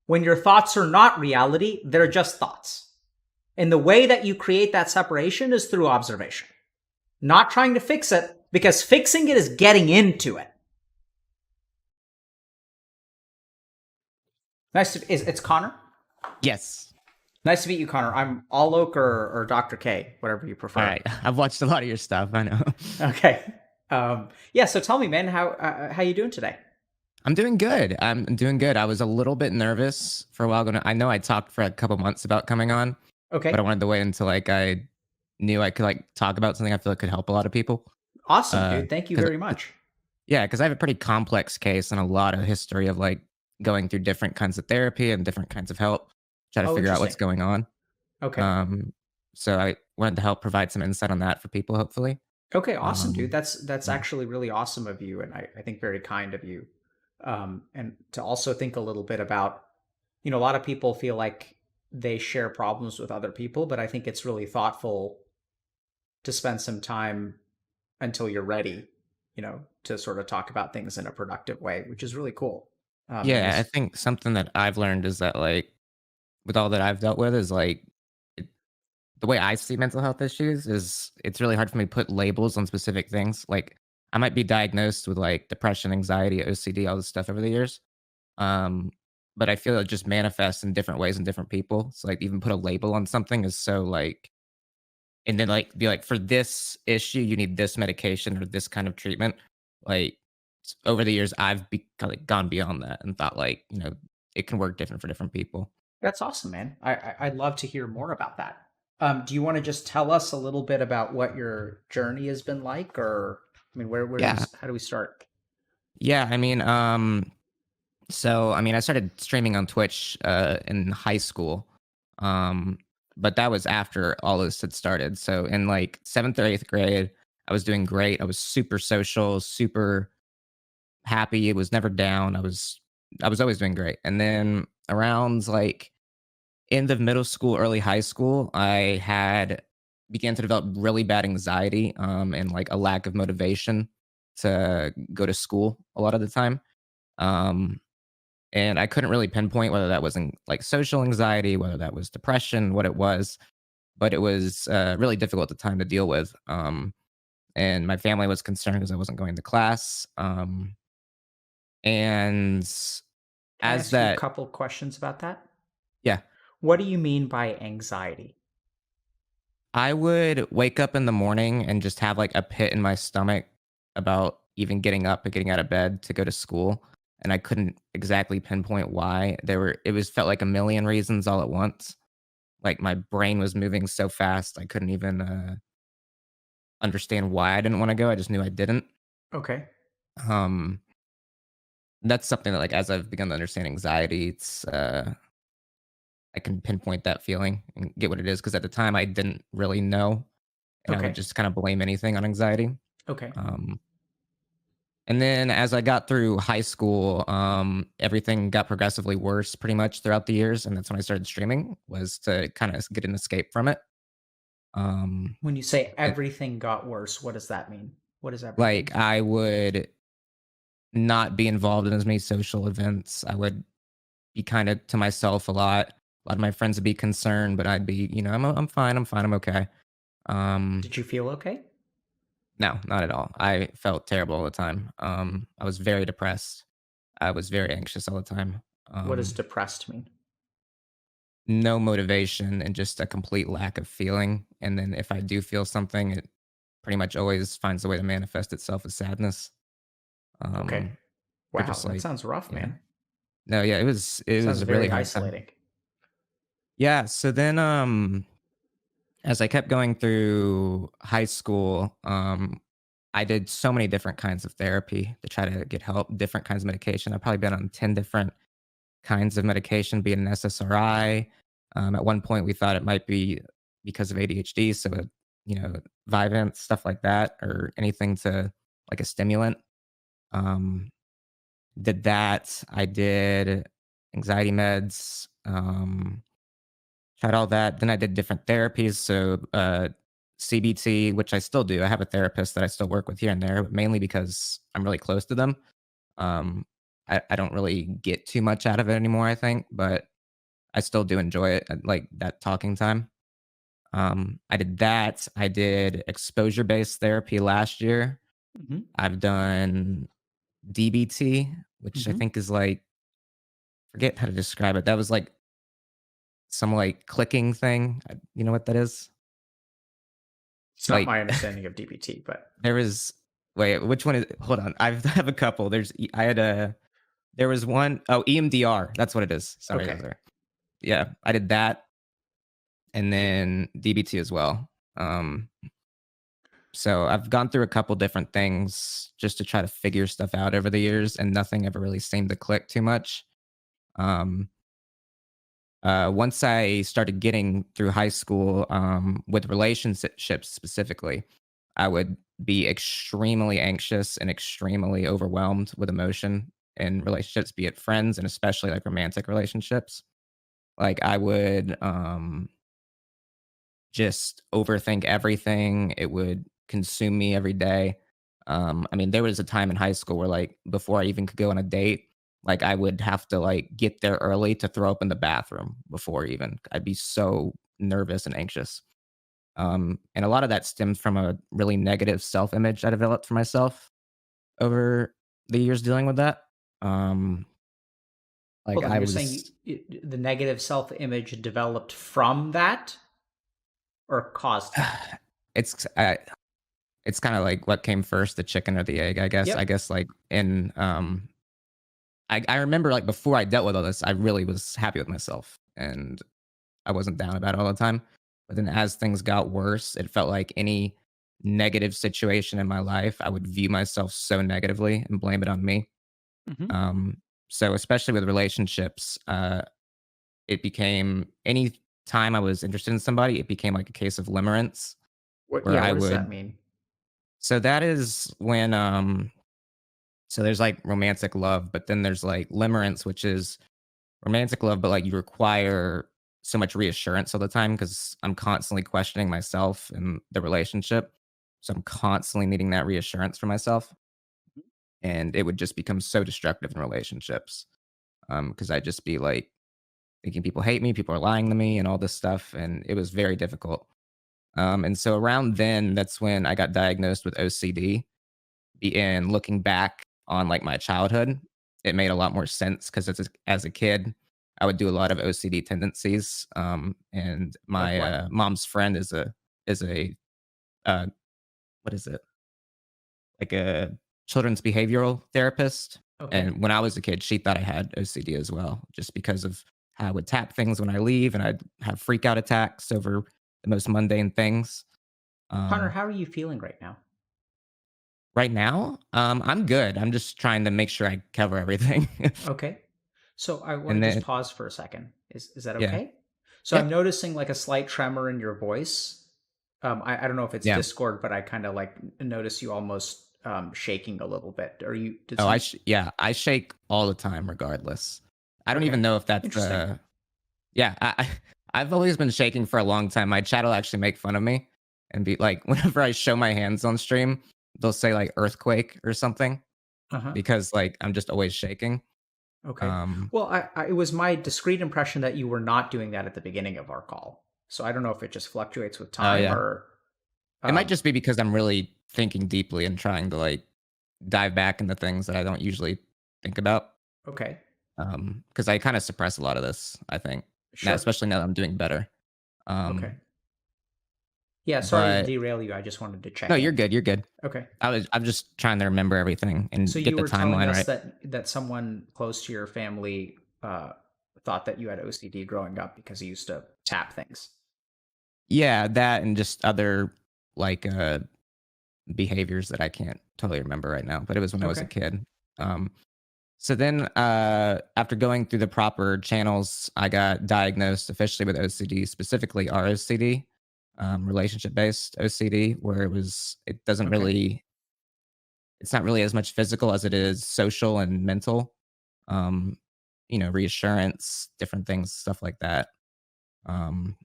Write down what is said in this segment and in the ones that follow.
when your thoughts are not reality, they're just thoughts. And the way that you create that separation is through observation, not trying to fix it, because fixing it is getting into it. It's Connor? Yes. Nice to meet you, Connor. I'm Alok or Dr. K, whatever you prefer. All right. I've watched a lot of your stuff. I know. Okay. Yeah. So tell me, man, how you doing today? I'm doing good. I'm doing good. I was a little bit nervous for a while ago. I know I talked for a couple months about coming on, Okay. but I wanted to wait until like I knew I could like talk about something I feel like could help a lot of people. Awesome, dude. Thank you 'Cause very much. yeah, because I have a pretty complex case and a lot of history of like going through different kinds of therapy and different kinds of help, try to Oh, figure out what's interesting. going on. Okay. So I wanted to help provide some insight on that for people, hopefully. Okay, awesome, dude. Um, That's yeah. actually really awesome of you, and I think very kind of you. And to also think a little bit about, a lot of people feel like they share problems with other people, but I think it's really thoughtful to spend some time until you're ready, to sort of talk about things in a productive way, which is really cool. And Yeah, I this, think something that I've learned is that like with all that I've dealt with is like it, the way I see mental health issues is it's really hard for me to put labels on specific things. Like I might be diagnosed with like depression, anxiety, OCD, all this stuff over the years. Um, but I feel it just manifests in different ways in different people. So like even put a label on something is so like and then like be like for this issue you need this medication or this kind of treatment. Like over the years I've kind of gone beyond that and thought like, it can work different for different people. that's awesome, man. I'd love to hear more about that. Do you want to just tell us a little bit about what your journey has been like, or I mean, where do we Yeah. how do we start? Yeah, I mean, so I mean, I started streaming on Twitch in high school. Um, but that was after all this had started. So in like 7th or 8th grade, I was doing great. I was super social, super happy. It was never down. I was always doing great. And then around like end of middle school, early high school, I had began to develop really bad anxiety and like a lack of motivation to go to school a lot of the time. Um, and I couldn't really pinpoint whether that was like social anxiety, whether that was depression, what it was, but it was really difficult at the time to deal with. And my family was concerned because I wasn't going to class. And Can I as ask you a that, couple questions about that? yeah, What do you mean by anxiety? I would wake up in the morning and just have like a pit in my stomach about even getting up and getting out of bed to go to school. And I couldn't exactly pinpoint why. It was felt like a million reasons all at once. Like my brain was moving so fast, I couldn't even understand why I didn't want to go. I just knew I didn't. Okay. Um, that's something that, like, as I've begun to understand anxiety, I can pinpoint that feeling and get what it is. Because at the time I didn't really know, and I would Okay. just kind of blame anything on anxiety. Okay. Um, and then as I got through high school, everything got progressively worse pretty much throughout the years, and that's when I started streaming, was to kind of get an escape from it. Um, When you say and everything got worse, what does that mean? What does everything like mean? I would not be involved in as many social events. I would be kind of to myself a lot. A lot of my friends would be concerned, but I'd be, I'm fine, I'm fine, I'm okay. Um, Did you feel okay? no, not at all. I felt terrible all the time. I was very depressed. I was very anxious all the time. What does Um, depressed mean? no motivation and just a complete lack of feeling. And then if I do feel something, it pretty much always finds a way to manifest itself as sadness. Okay. Um, or Wow, just that like, sounds rough, yeah. man. No, yeah, it was Sounds a really very hard time. isolating. Yeah, so then as I kept going through high school, I did so many different kinds of therapy to try to get help, different kinds of medication. I've probably been on 10 different kinds of medication, being an SSRI. At one point, we thought it might be because of ADHD, so, you know, Vyvanse, stuff like that, or anything to like a stimulant. Um, did that. I did anxiety meds. Tried all that. Then I did different therapies. So, CBT, which I still do. I have a therapist that I still work with here and there, but mainly because I'm really close to them. Um, I don't really get too much out of it anymore, I think, but I still do enjoy it, like that talking time. I did that. I did exposure-based therapy last year. Hmm. I've done DBT, which I Hmm. think is like forget how to describe it. That was like some like clicking thing. You know what that is? It's not my Like understanding of DBT, but there was wait, which one is hold on. I have a couple. I had a there was one oh EMDR. That's what it is. Sorry, okay. sorry. Yeah, I did that and then DBT as well. So I've gone through a couple different things just to try to figure stuff out over the years, and nothing ever really seemed to click too much. Um, Once I started getting through high school, with relationships specifically, I would be extremely anxious and extremely overwhelmed with emotion in relationships, be it friends and especially like romantic relationships. Like I would just overthink everything. It would consume me every day. I mean, there was a time in high school where, like, before I even could go on a date, like, I would have to like get there early to throw up in the bathroom before even. I'd be so nervous and anxious. And a lot of that stemmed from a really negative self image I developed for myself over the years dealing with that. Um, like Hold on, I you're saying was, the negative self-image developed from that or caused that? it's it's kind of like what came first, the chicken or the egg, I guess. I Yep. guess like in I remember like before I dealt with all this, I really was happy with myself and I wasn't down about it all the time. But then as things got worse, it felt like any negative situation in my life, I would view myself so negatively and blame it on me. Hmm. Um, so especially with relationships, it became any time I was interested in somebody, it became like a case of limerence What? where Yeah. I What does that would. mean? So that is when so there's like romantic love, but then there's like limerence, which is romantic love, but like you require so much reassurance all the time because I'm constantly questioning myself and the relationship. So I'm constantly needing that reassurance for myself. And it would just become so destructive in relationships. Because I'd just be like thinking people hate me, people are lying to me, and all this stuff. And it was very difficult. And so around then, that's when I got diagnosed with OCD. And looking back on like my childhood, it made a lot more sense because as a kid, I would do a lot of OCD tendencies. And Like my what? mom's friend is a uh, what is it like a children's behavioral therapist. Okay. And when I was a kid, she thought I had OCD as well, just because of how I would tap things when I leave, and I'd have freak out attacks over the most mundane things. Connor, Um, how are you feeling right now? right now, I'm good. I'm just trying to make sure I cover everything. Okay. So I want to And just then pause for a second. Is that yeah. okay? So I'm Yep. noticing like a slight tremor in your voice. I don't know if it's Yeah. Discord, but I kind of like notice you almost shaking a little bit. Are you? Did Oh, some? yeah, I shake all the time regardless. I don't even Okay. know if that's, Interesting. yeah, I've always been shaking for a long time. My chat will actually make fun of me and be like, whenever I show my hands on stream, they'll say like earthquake or something Uh huh. because like I'm just always shaking. Okay. Um, Well, it was my discrete impression that you were not doing that at the beginning of our call. So I don't know if it just fluctuates with oh time yeah. or. It might Um, just be because I'm really thinking deeply and trying to like dive back into things that I don't usually think about. okay. Because I kind of suppress a lot of this, I think. Now, Sure. especially now that I'm doing better. Okay. Um, Yeah. Sorry to but derail you. I just wanted to no, check you're in. good. You're good. Okay. I'm just trying to remember everything So and get you the were telling timeline us right. that someone close to your family thought that you had OCD growing up because you used to tap things. Yeah, that and just other like behaviors that I can't totally remember right now, but it was when I was a Okay. kid. Um so then after going through the proper channels, I got diagnosed officially with OCD, specifically ROCD, relationship based OCD, where it doesn't Okay. really it's not really as much physical as it is social and mental. Um, reassurance, different things, stuff like that. Um,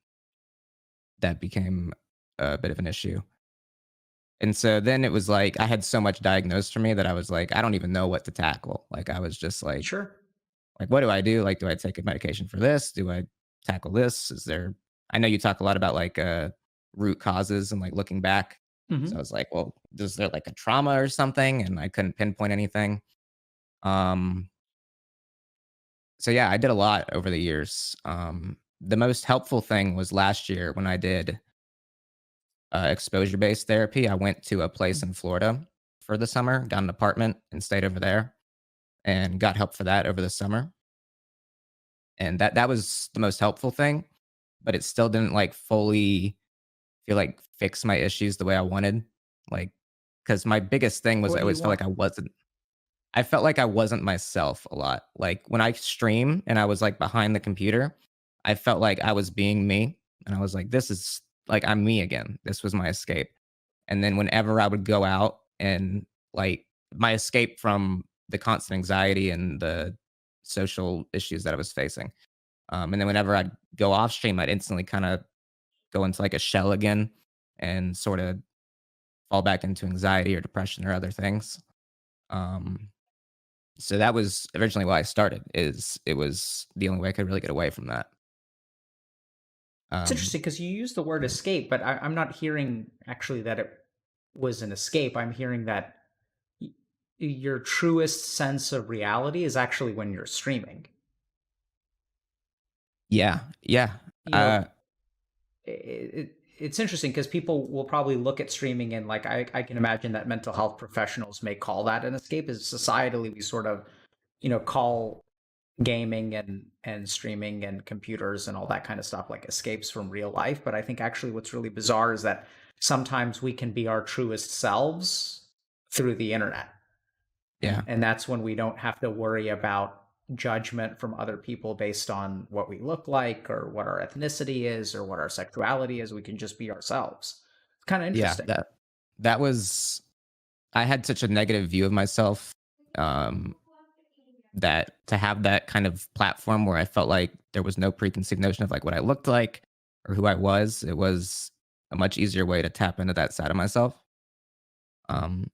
that became a bit of an issue. And so then it was like I had so much diagnosed for me that I was like, I don't even know what to tackle. Like I was just Sure. like, what do I do? Like, do I take a medication for this? Do I tackle this? Is there I know you talk a lot about like root causes and like looking back. So I Hmm. was like, well, is there like a trauma or something? And I couldn't pinpoint anything. Um so yeah, I did a lot over the years. The most helpful thing was last year when I did exposure based therapy. I went to a place in Florida for the summer, got an apartment and stayed over there and got help for that over the summer. And that was the most helpful thing, but it still didn't like fully feel like fix my issues the way I wanted. Like, because my biggest thing was What I do you always felt want? like I felt like I wasn't myself a lot. Like when I stream and I was like behind the computer, I felt like I was being me. And I was like, this is like I'm me again. This was my escape. And then whenever I would go out and like my escape from the constant anxiety and the social issues that I was facing. And then whenever I'd go off stream, I'd instantly kind of go into like a shell again and sort of fall back into anxiety or depression or other things. Um, so that was originally why I started. Is it was the only way I could really get away from that. It's Um, interesting because you use the word yeah, escape, but I'm not hearing actually that it was an escape. I'm hearing that y- your truest sense of reality is actually when you're streaming. yeah, yeah. You know, Uh, it's interesting because people will probably look at streaming and like I can imagine that mental health professionals may call that an escape. Is societally we sort of call gaming and streaming and computers and all that kind of stuff like escapes from real life. But I think actually what's really bizarre is that sometimes we can be our truest selves through the internet, yeah, and that's when we don't have to worry about judgment from other people based on what we look like or what our ethnicity is or what our sexuality is. We can just be ourselves. It's kind of yeah. interesting. That was I had such a negative view of myself. Um, that to have that kind of platform where I felt like there was no preconceived notion of like what I looked like or who I was, it was a much easier way to tap into that side of myself. Um,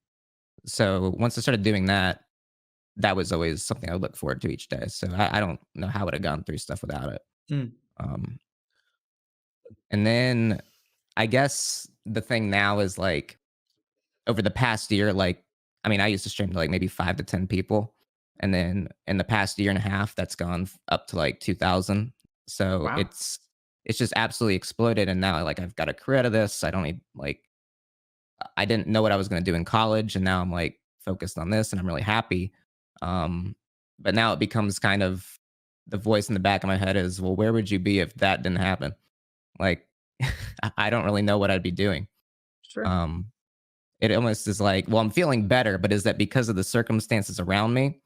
so once I started doing that, that was always something I would look forward to each day. So I don't know how I would have gone through stuff without it. Mm. Um, and then I guess the thing now is like over the past year, like, I mean, I used to stream to like maybe 5 to 10 people. And then in the past year and a half, that's gone up to like 2,000. So Wow. it's just absolutely exploded. And now like I've got a career out of this. I don't need like, I didn't know what I was going to do in college. And now I'm like focused on this and I'm really happy. Um, but now it becomes kind of the voice in the back of my head is, well, where would you be if that didn't happen? Like, I don't really know what I'd be doing. Sure. Um, it almost is like, well, I'm feeling better, but is that because of the circumstances around me?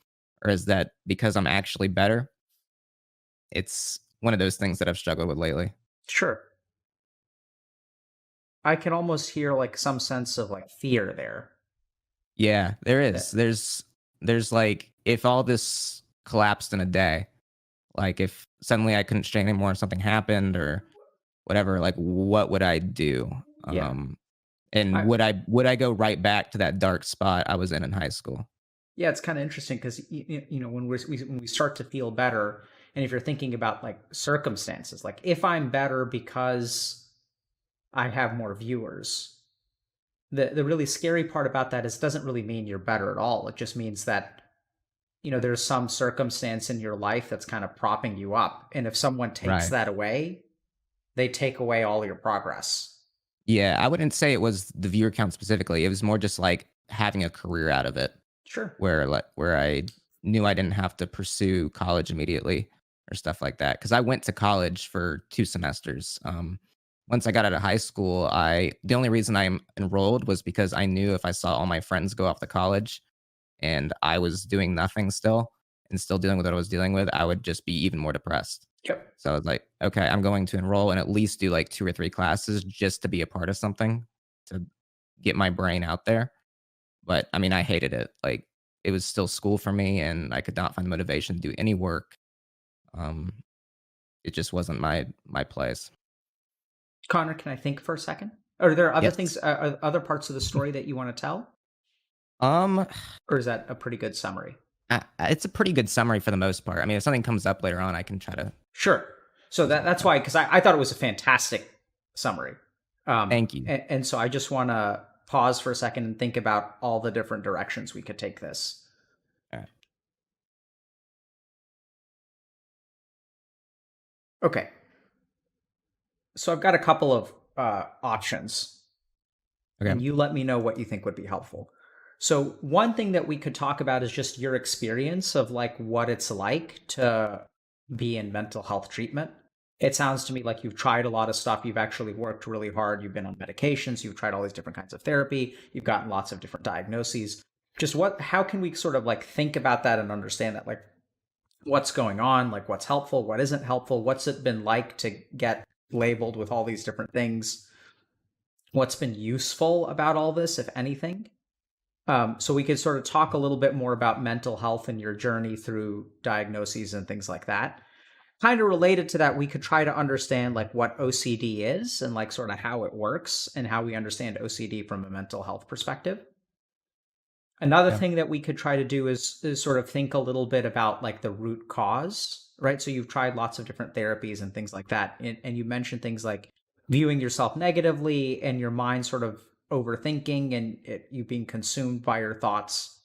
Or is that because I'm actually better? It's one of those things that I've struggled with lately. Sure. I can almost hear like some sense of like fear there. Yeah, there is. That There's like if all this collapsed in a day, like if suddenly I couldn't strain anymore, or something happened or whatever, like what would I do? yeah. And I would I go right back to that dark spot I was in high school? Yeah, it's kind of interesting because when when we start to feel better, and if you're thinking about like circumstances, like if I'm better because I have more viewers, the really scary part about that is it doesn't really mean you're better at all. It just means that there's some circumstance in your life that's kind of propping you up, and if someone takes Right. that away, they take away all your progress. Yeah, I wouldn't say it was the viewer count specifically. It was more just like having a career out of it. Sure. Where I knew I didn't have to pursue college immediately or stuff like that. Because I went to college for 2 semesters. Once I got out of high school, I the only reason I enrolled was because I knew if I saw all my friends go off to college and I was doing nothing still and still dealing with what I was dealing with, I would just be even more depressed. Yep. So I was like, "Okay, I'm going to enroll and at least do, like, 2 or 3 classes just to be a part of something, to get my brain out there." But, I mean, I hated it. Like, it was still school for me, and I could not find motivation to do any work. Um, it just wasn't my place. Connor, can I think for a second? Are there other things, Yes. other parts of the story that you want to tell, Um, or is that a pretty good summary? it's a pretty good summary for the most part. I mean, if something comes up later on, I can try to Sure. So talk that's about why, it. because I thought it was a fantastic summary. Thank you. And so I just want to pause for a second and think about all the different directions we could take this. All right. Okay. So I've got a couple of options, Okay. and you let me know what you think would be helpful. So one thing that we could talk about is just your experience of like what it's like to be in mental health treatment. It sounds to me like you've tried a lot of stuff. You've actually worked really hard. You've been on medications. You've tried all these different kinds of therapy. You've gotten lots of different diagnoses. Just how can we sort of like think about that and understand that? Like, what's going on? Like, what's helpful? What isn't helpful? What's it been like to get labeled with all these different things? What's been useful about all this, if anything? So we could sort of talk a little bit more about mental health and your journey through diagnoses and things like that. Kind of related to that, we could try to understand like what OCD is and like sort of how it works and how we understand OCD from a mental health perspective. Another Yeah. thing that we could try to do is sort of think a little bit about like the root cause, right? So you've tried lots of different therapies and things like that. And you mentioned things like viewing yourself negatively and your mind sort of overthinking and you being consumed by your thoughts.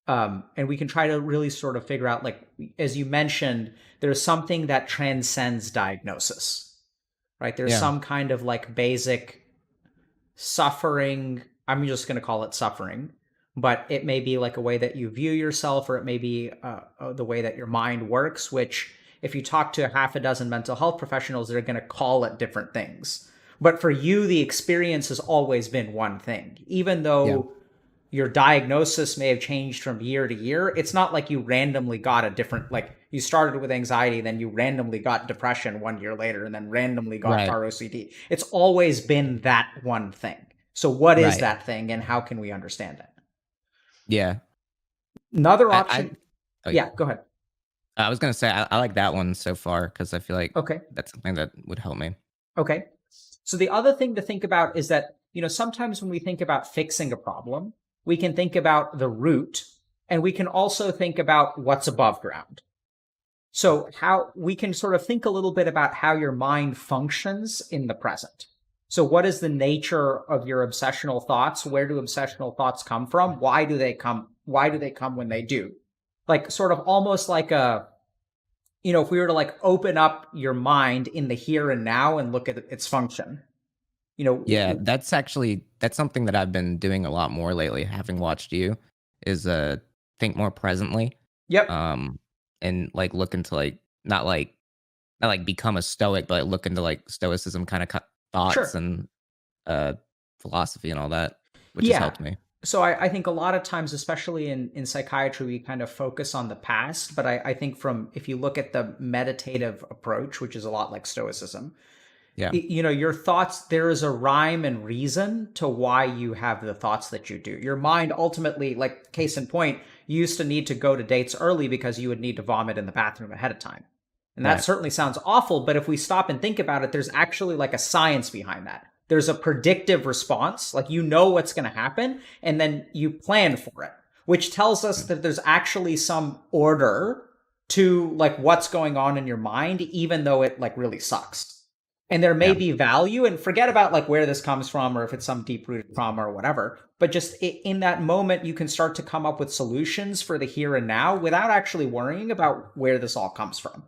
And we can try to really sort of figure out, like, as you mentioned, there's something that transcends diagnosis, right? There's Yeah. some kind of like basic suffering. I'm just going to call it suffering, but it may be like a way that you view yourself, or it may be the way that your mind works, which, if you talk to half a dozen mental health professionals, they're going to call it different things. But for you, the experience has always been one thing. Even Yeah. though your diagnosis may have changed from year to year, it's not like you randomly got a different, like you started with anxiety, then you randomly got depression 1 year later, and then randomly got Right. ROCD. It's always been that one thing. So what is Right. that thing and how can we understand it? Yeah. Another I option. oh, Yeah, go ahead. I was gonna say I like that one so far because I feel like Okay. that's something that would help me. Okay. So the other thing to think about is that, sometimes when we think about fixing a problem, we can think about the root, and we can also think about what's above ground. So how we can sort of think a little bit about how your mind functions in the present. So what is the nature of your obsessional thoughts? Where do obsessional thoughts come from? Why do they come? Why do they come when they do? Like sort of almost like if we were to like open up your mind in the here and now and look at its function, Yeah, that's something that I've been doing a lot more lately, having watched you, is, think more presently, yep, um, and, like, look into, like not like become a stoic, but look into, like, stoicism kinda thoughts sure. and, philosophy and all that, which has Yeah. helped me. So I think a lot of times, especially in psychiatry, we kind of focus on the past. But I think if you look at the meditative approach, which is a lot like Stoicism, Yeah, your thoughts, there is a rhyme and reason to why you have the thoughts that you do. Your mind ultimately, like case in point, you used to need to go to dates early because you would need to vomit in the bathroom ahead of time. And that right, certainly sounds awful, but if we stop and think about it, there's actually like a science behind that. There's a predictive response, like you know what's going to happen, and then you plan for it, which tells us mm, that there's actually some order to like what's going on in your mind, even though it like really sucks. And there may yeah, be value, and forget about like where this comes from or if it's some deep rooted trauma or whatever, but just in that moment, you can start to come up with solutions for the here and now without actually worrying about where this all comes from.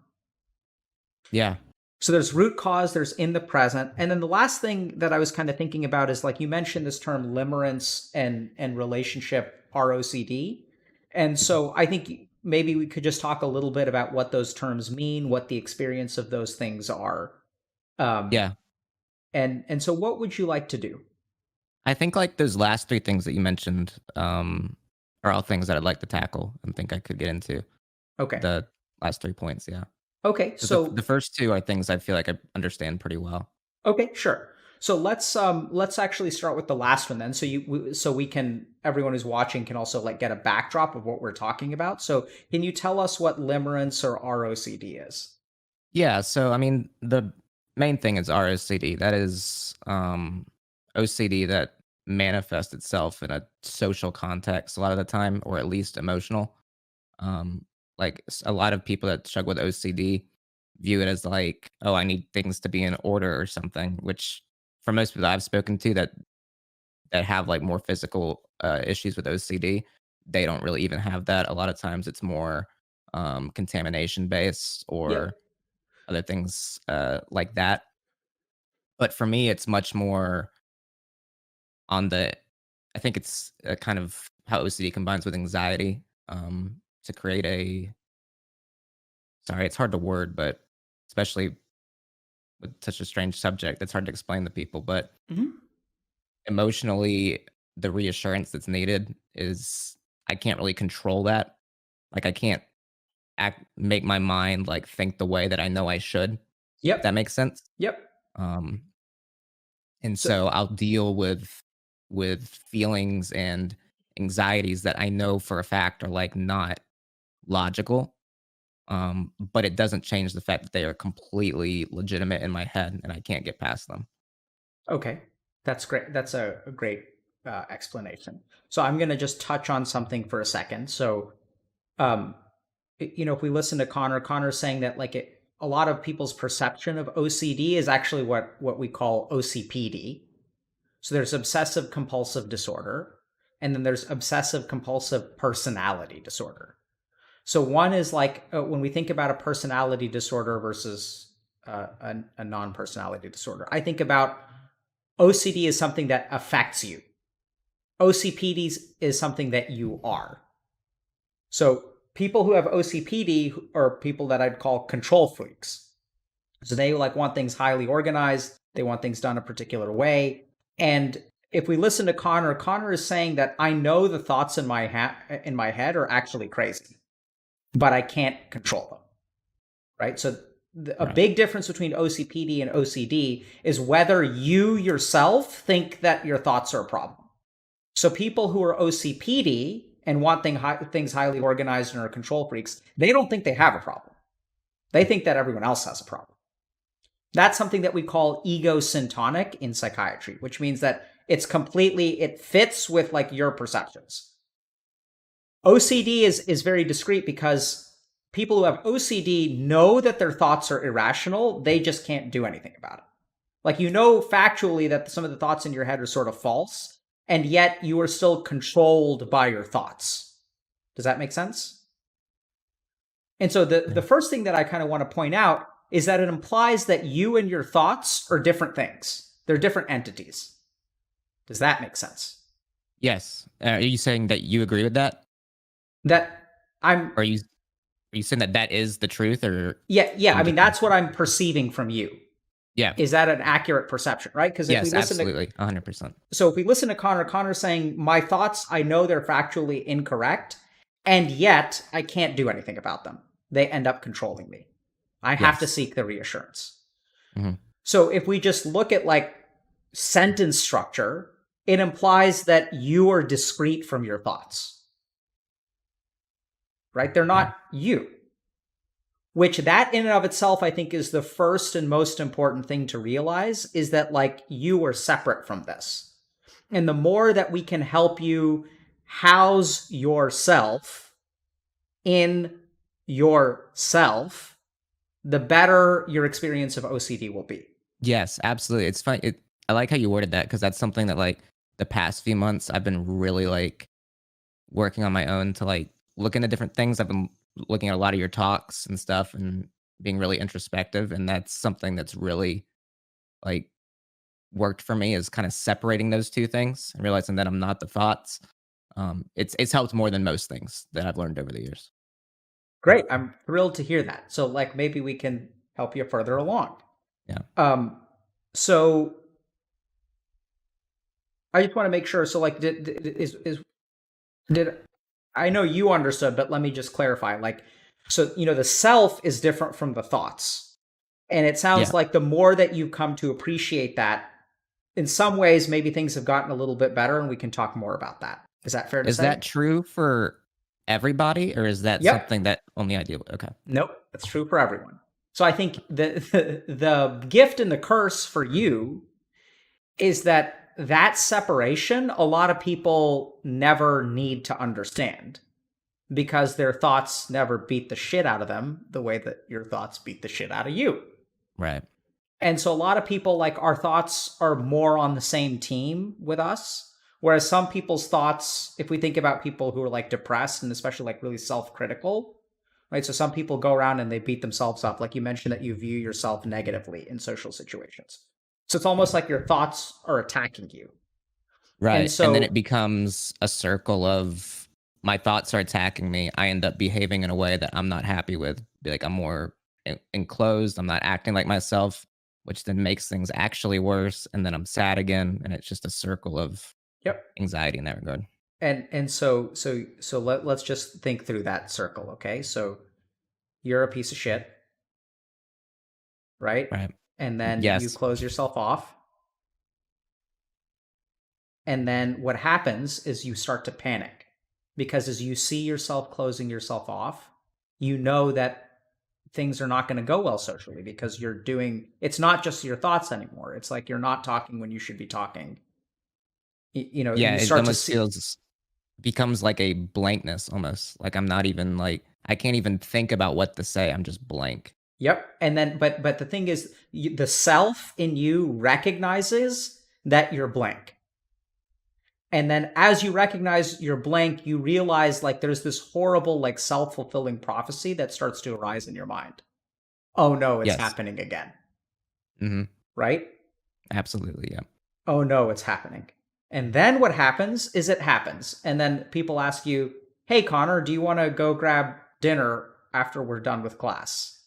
yeah, So there's root cause, there's in the present. And then the last thing that I was kind of thinking about is like you mentioned this term limerence and relationship ROCD. And mhm, so I think maybe we could just talk a little bit about what those terms mean, what the experience of those things are. Um, yeah. and so what would you like to do? I think, like, those last 3 things that you mentioned, are all things that I'd like to tackle and think I could get into. Okay. The last 3 points, yeah. Okay. 'Cause the So first 2 are things I feel like I understand pretty well. okay, sure. So let's actually start with the last one then. So we can, everyone who's watching can also like get a backdrop of what we're talking about. So can you tell us what limerence or ROCD is? Yeah, so, I mean, the main thing is ROCD. That is, OCD that manifests itself in a social context a lot of the time, or at least emotional. Um, like a lot of people that struggle with OCD view it as like, oh, I need things to be in order or something. Which for most people I've spoken to that have like more physical issues with OCD, they don't really even have that. A lot of times it's more contamination based Yep. or other things like that. But for me, it's much more on the I think it's kind of how OCD combines with anxiety, to create a sorry, it's hard to word, but especially with such a strange subject, it's hard to explain to people, but Hmm. emotionally, the reassurance that's needed is I can't really control that. Like, I can't make my mind, like, think the way that I know I should, if that Yep. makes sense. Yep. Um, and So so I'll deal with feelings and anxieties that I know for a fact are, like, not logical, but it doesn't change the fact that they are completely legitimate in my head, and I can't get past them. okay, that's great. That's a great explanation. So I'm going to just touch on something for a second. So um, if we listen to Connor's saying that like a lot of people's perception of OCD is actually what we call OCPD. So there's obsessive compulsive disorder, and then there's obsessive compulsive personality disorder. So one is like when we think about a personality disorder versus a non-personality disorder, I think about OCD is something that affects you. OCPD is something that you are. So people who have OCPD are people that I'd call control freaks. So they like want things highly organized. They want things done a particular way. And if we listen to Connor is saying that I know the thoughts in my head are actually crazy, but I can't control them. Right? So a Right. big difference between OCPD and OCD is whether you yourself think that your thoughts are a problem. So people who are OCPD and want things highly organized and are control freaks, they don't think they have a problem. They think that everyone else has a problem. That's something that we call egosyntonic in psychiatry, which means that it fits with like your perceptions. OCD is very discreet because people who have OCD know that their thoughts are irrational. They just can't do anything about it. Like, factually that some of the thoughts in your head are sort of false, and yet you are still controlled by your thoughts. Does that make sense? And so the Yeah. first thing that I kind of want to point out is that it implies that you and your thoughts are different things. They're different entities. Does that make sense? Yes. Are you saying that you agree with that? That I'm Or are you saying that that is the truth, or Yeah, I I'm mean just that's what I'm perceiving from you. yeah. Is that an accurate perception, right? Because Yes, absolutely. 100%. if we listen to Connor's saying, my thoughts, I know they're factually incorrect, and yet I can't do anything about them. They end up controlling me. I have to Yes. seek the reassurance. Mhm. So if we just look at like sentence structure, it implies that you are discrete from your thoughts, right? They're Yeah. not you, which that in and of itself, I think is the first and most important thing to realize is that like you are separate from this. And the more that we can help you house yourself in yourself, the better your experience of OCD will be. Yes, absolutely. It's fine. I like how you worded that because that's something that, like, the past few months I've been really, like, working on my own to, like, look into different things. I've been looking at a lot of your talks and stuff and being really introspective, and that's something that's really, like, worked for me is kinda separating those 2 things and realizing that I'm not the thoughts. It's helped more than most things that I've learned over the years. Great. I'm thrilled to hear that. So like maybe we can help you further along. Yeah. Um so I just want to make sure so like did I know you understood, but let me just clarify. Like so the self is different from the thoughts. And it sounds Yeah. like the more that you come to appreciate that, in some ways maybe things have gotten a little bit better and we can talk more about that. Is that fair to Is say? that true for everybody, or is that Yep. something that only I deal with? Okay. Nope, that's true for everyone. So I think the gift and the curse for you is that that separation, a lot of people never need to understand because their thoughts never beat the shit out of them the way that your thoughts beat the shit out of you. Right. And so a lot of people, like, our thoughts are more on the same team with us. Whereas some people's thoughts, if we think about people who are like depressed and especially like really self-critical, right? So some people go around and they beat themselves up. Like you mentioned that you view yourself negatively in social situations. So it's almost like your thoughts are attacking you. And Right. And then it so, becomes a circle of my thoughts are attacking me. I end up behaving in a way that I'm not happy with. Be like I'm more enclosed. I'm not acting like myself, which then makes things actually worse. And then I'm sad again. And it's just a circle of yep. anxiety in that regard. And so let's just think through that circle, okay? So you're a piece of shit, right? Right. And then you Yes. close yourself off. And then what happens is you start to panic because as you see yourself closing yourself off, you know that things are not going to go well socially because you're doing, it's not just your thoughts anymore. It's like you're not talking when you should be talking. Yeah. You It start to almost see, becomes like a blankness almost. Like I'm not even like, I can't even think about what to say. I'm just blank. yep. And then, but the thing is, the self in you recognizes that you're blank. And then as you recognize you're blank, you realize like there's this horrible, like self-fulfilling prophecy that starts to arise in your mind. Oh no, it's Yes. happening again. Hmm. Right? Absolutely. Yeah. Oh no, it's happening. And then what happens is it happens. And then people ask you, hey, Connor, do you want to go grab dinner after we're done with class?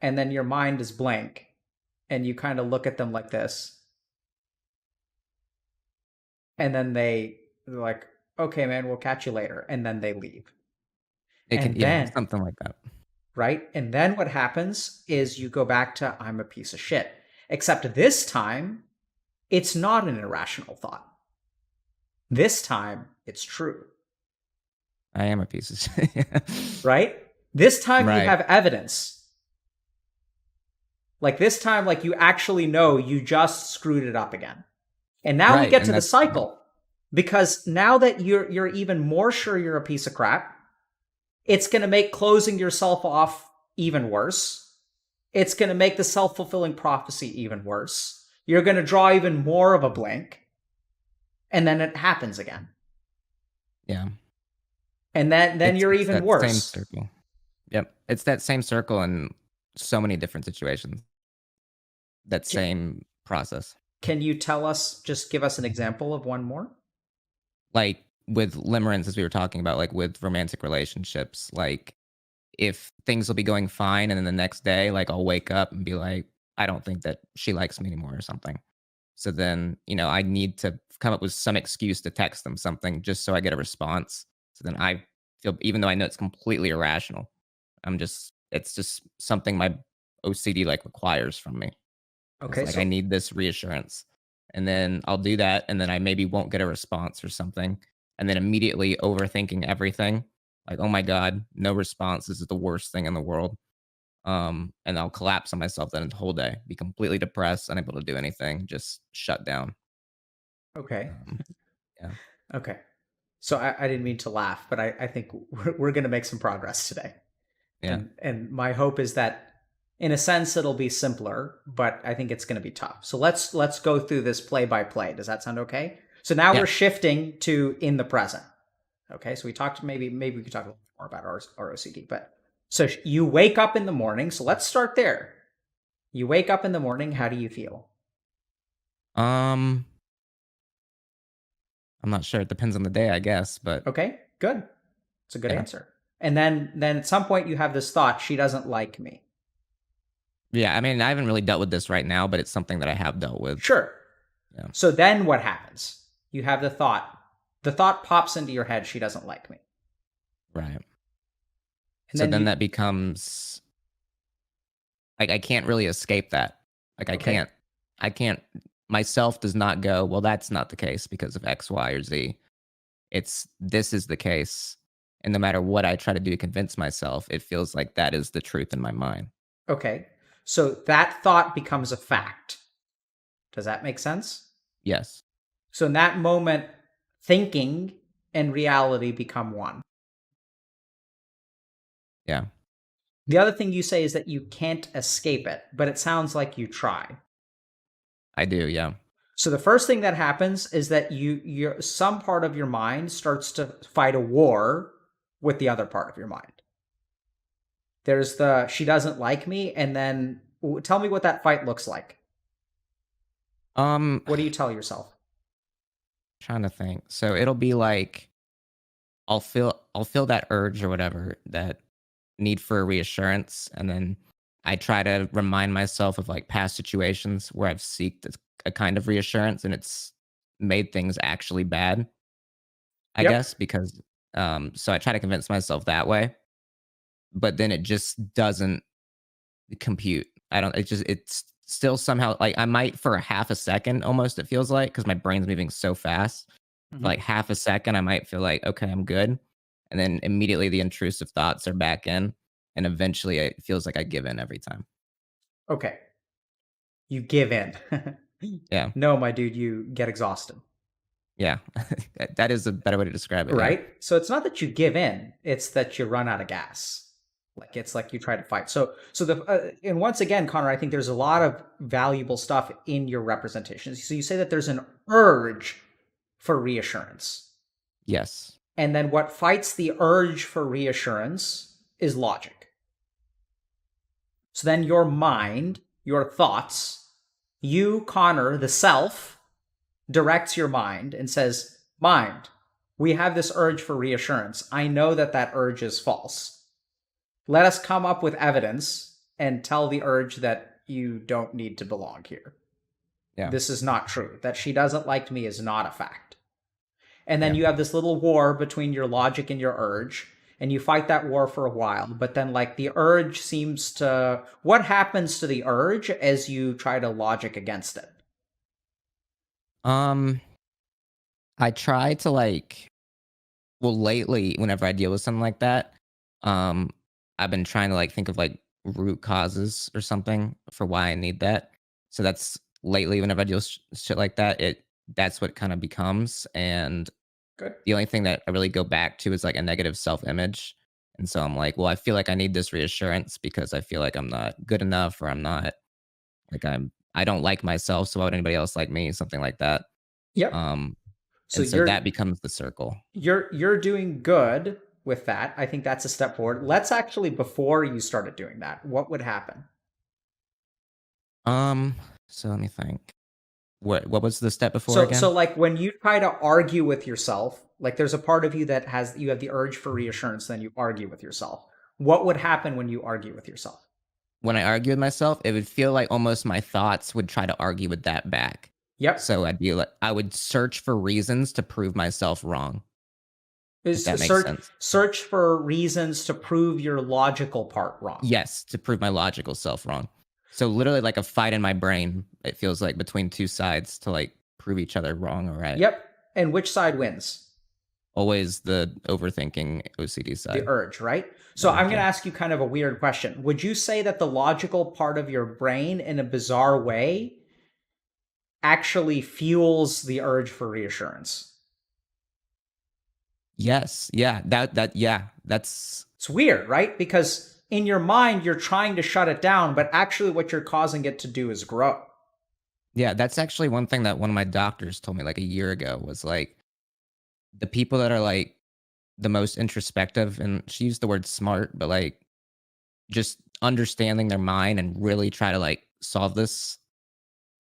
And then your mind is blank. And you kind of look at them like this. And then they're like, okay, man, we'll catch you later. And then they leave. It can, And yeah, then, something like that. right? And then what happens is you go back to, I'm a piece of shit. Except this time, it's not an irrational thought. This time, it's true. I am a piece of shit. Right? This time you Right. have evidence. Like this time, like you actually know you just screwed it up again. And now we Right. get And to the that's, yeah. cycle. Because now that you're even more sure you're a piece of crap, it's gonna make closing yourself off even worse. It's gonna make the self-fulfilling prophecy even worse. You're gonna draw even more of a blank. And then it happens again. Yeah. And then you're It's even that same worse. circle. Yep. It's that same circle in so many different situations. That same process. Can you tell us, just give us an example of one more? Like with limerence, as we were talking about, like with romantic relationships, like if things will be going fine and then the next day, like I'll wake up and be like, I don't think that she likes me anymore or something. So then, I need to come up with some excuse to text them something just so I get a response. So then I feel, even though I know it's completely irrational, it's just something my OCD like requires from me. It's Okay, like I so need this reassurance. And then I'll do that. And then I maybe won't get a response or something. And then immediately overthinking everything. Like, oh my God, no response. This is the worst thing in the world. And I'll collapse on myself then the whole day, be completely depressed, unable to do anything, just shut down. okay. Um, yeah. Okay. So I didn't mean to laugh, but I think we're going to make some progress today. Yeah. And my hope is that in a sense it'll be simpler, but I think it's going to be tough. So let's go through this play by play. Does that sound okay? So now Yeah. we're shifting to in the present. Okay? So we talked, maybe we could talk a little more about our OCD, but so you wake up in the morning. So let's start there. You wake up in the morning, how do you feel? Um, I'm not sure. It depends on the day, I guess, but Okay? Good. It's a good yeah. answer. And then at some point you have this thought, she doesn't like me. Yeah. I mean, I haven't really dealt with this right now, but it's something that I have dealt with. Sure. Yeah. So then what happens? You have the thought. The thought pops into your head, she doesn't like me. Right. And So then then you, that becomes like I can't really escape that. Like okay, I can't myself does not go, well, that's not the case because of X, Y, or Z. It's this is the case. And no matter what I try to do to convince myself, it feels like that is the truth in my mind. okay. So that thought becomes a fact. Does that make sense? Yes. So in that moment, thinking and reality become one. Yeah. The other thing you say is that you can't escape it, but it sounds like you try. I do, yeah. So the first thing that happens is that some part of your mind starts to fight a war with the other part of your mind. There's the she doesn't like me, and then tell me what that fight looks like. Um, What do you tell yourself? trying to think. So it'll be like I'll feel that urge or whatever, that need for reassurance, and then I try to remind myself of like past situations where I've seeked a kind of reassurance and it's made things actually bad, I Yep. guess, because so I try to convince myself that way, but then it just doesn't compute. I don't it's still somehow like I might for a half a second almost it feels like because my brain's moving so fast. For Mm-hmm. like half a second I might feel like okay, I'm good. And then immediately the intrusive thoughts are back in and eventually it feels like I give in every time. Okay. You give in. Yeah. No, my dude, you get exhausted. Yeah. That is a better way to describe it. Yeah. Right? So it's not that you give in, it's that you run out of gas. Like it's like you try to fight. So the and once again, Connor, I think there's a lot of valuable stuff in your representations. So you say that there's an urge for reassurance. Yes. And then what fights the urge for reassurance is logic. So then your mind, your thoughts, you, Connor, the self, directs your mind and says, Mind, we have this urge for reassurance. I know that that urge is false. Let us come up with evidence and tell the urge that you don't need to belong here. Yeah. This is not true. That she doesn't like me is not a fact. And then Yeah. you have this little war between your logic and your urge, and you fight that war for a while. But then, like, the urge seems to. What happens to the urge as you try to logic against it? Um I try to like well lately whenever I deal with something like that, um I've been trying to like think of like root causes or something for why I need that. So that's lately whenever I deal with shit like that, that's what kind of becomes. And Good. the only thing that I really go back to is like a negative self-image. And so I'm like, well, I feel like I need this reassurance because I feel like I'm not good enough or I'm not like I don't like myself, so why would anybody else like me? Something like that. Yep. Um So and so that becomes the circle. you're doing good with that. I think that's a step forward. Let's actually, before you started doing that, what would happen? Um so let me think. What was the step before So again? like when you try to argue with yourself, like there's a part of you that has you have the urge for reassurance, then you argue with yourself. What would happen when you argue with yourself? When I argue with myself, it would feel like almost my thoughts would try to argue with that back. Yep. So I'd be like I would search for reasons to prove myself wrong, if Is that makes sense. search for reasons to prove your logical part wrong. Yes, to prove my logical self wrong. So literally like a fight in my brain, it feels like between two sides to like prove each other wrong or right. Yep. And which side wins? Always the overthinking OCD The side. urge, right? So I'm Urge, going to yeah. ask you kind of a weird question. Would you say that the logical part of your brain, in a bizarre way, actually fuels the urge for reassurance? Yes. Yeah. Yeah. That's It's weird, right? Because in your mind, you're trying to shut it down, but actually, what you're causing it to do is grow. yeah, that's actually one thing that one of my doctors told me like a year ago was like the people that are like the most introspective, and she used the word smart, but like just understanding their mind and really try to like solve this,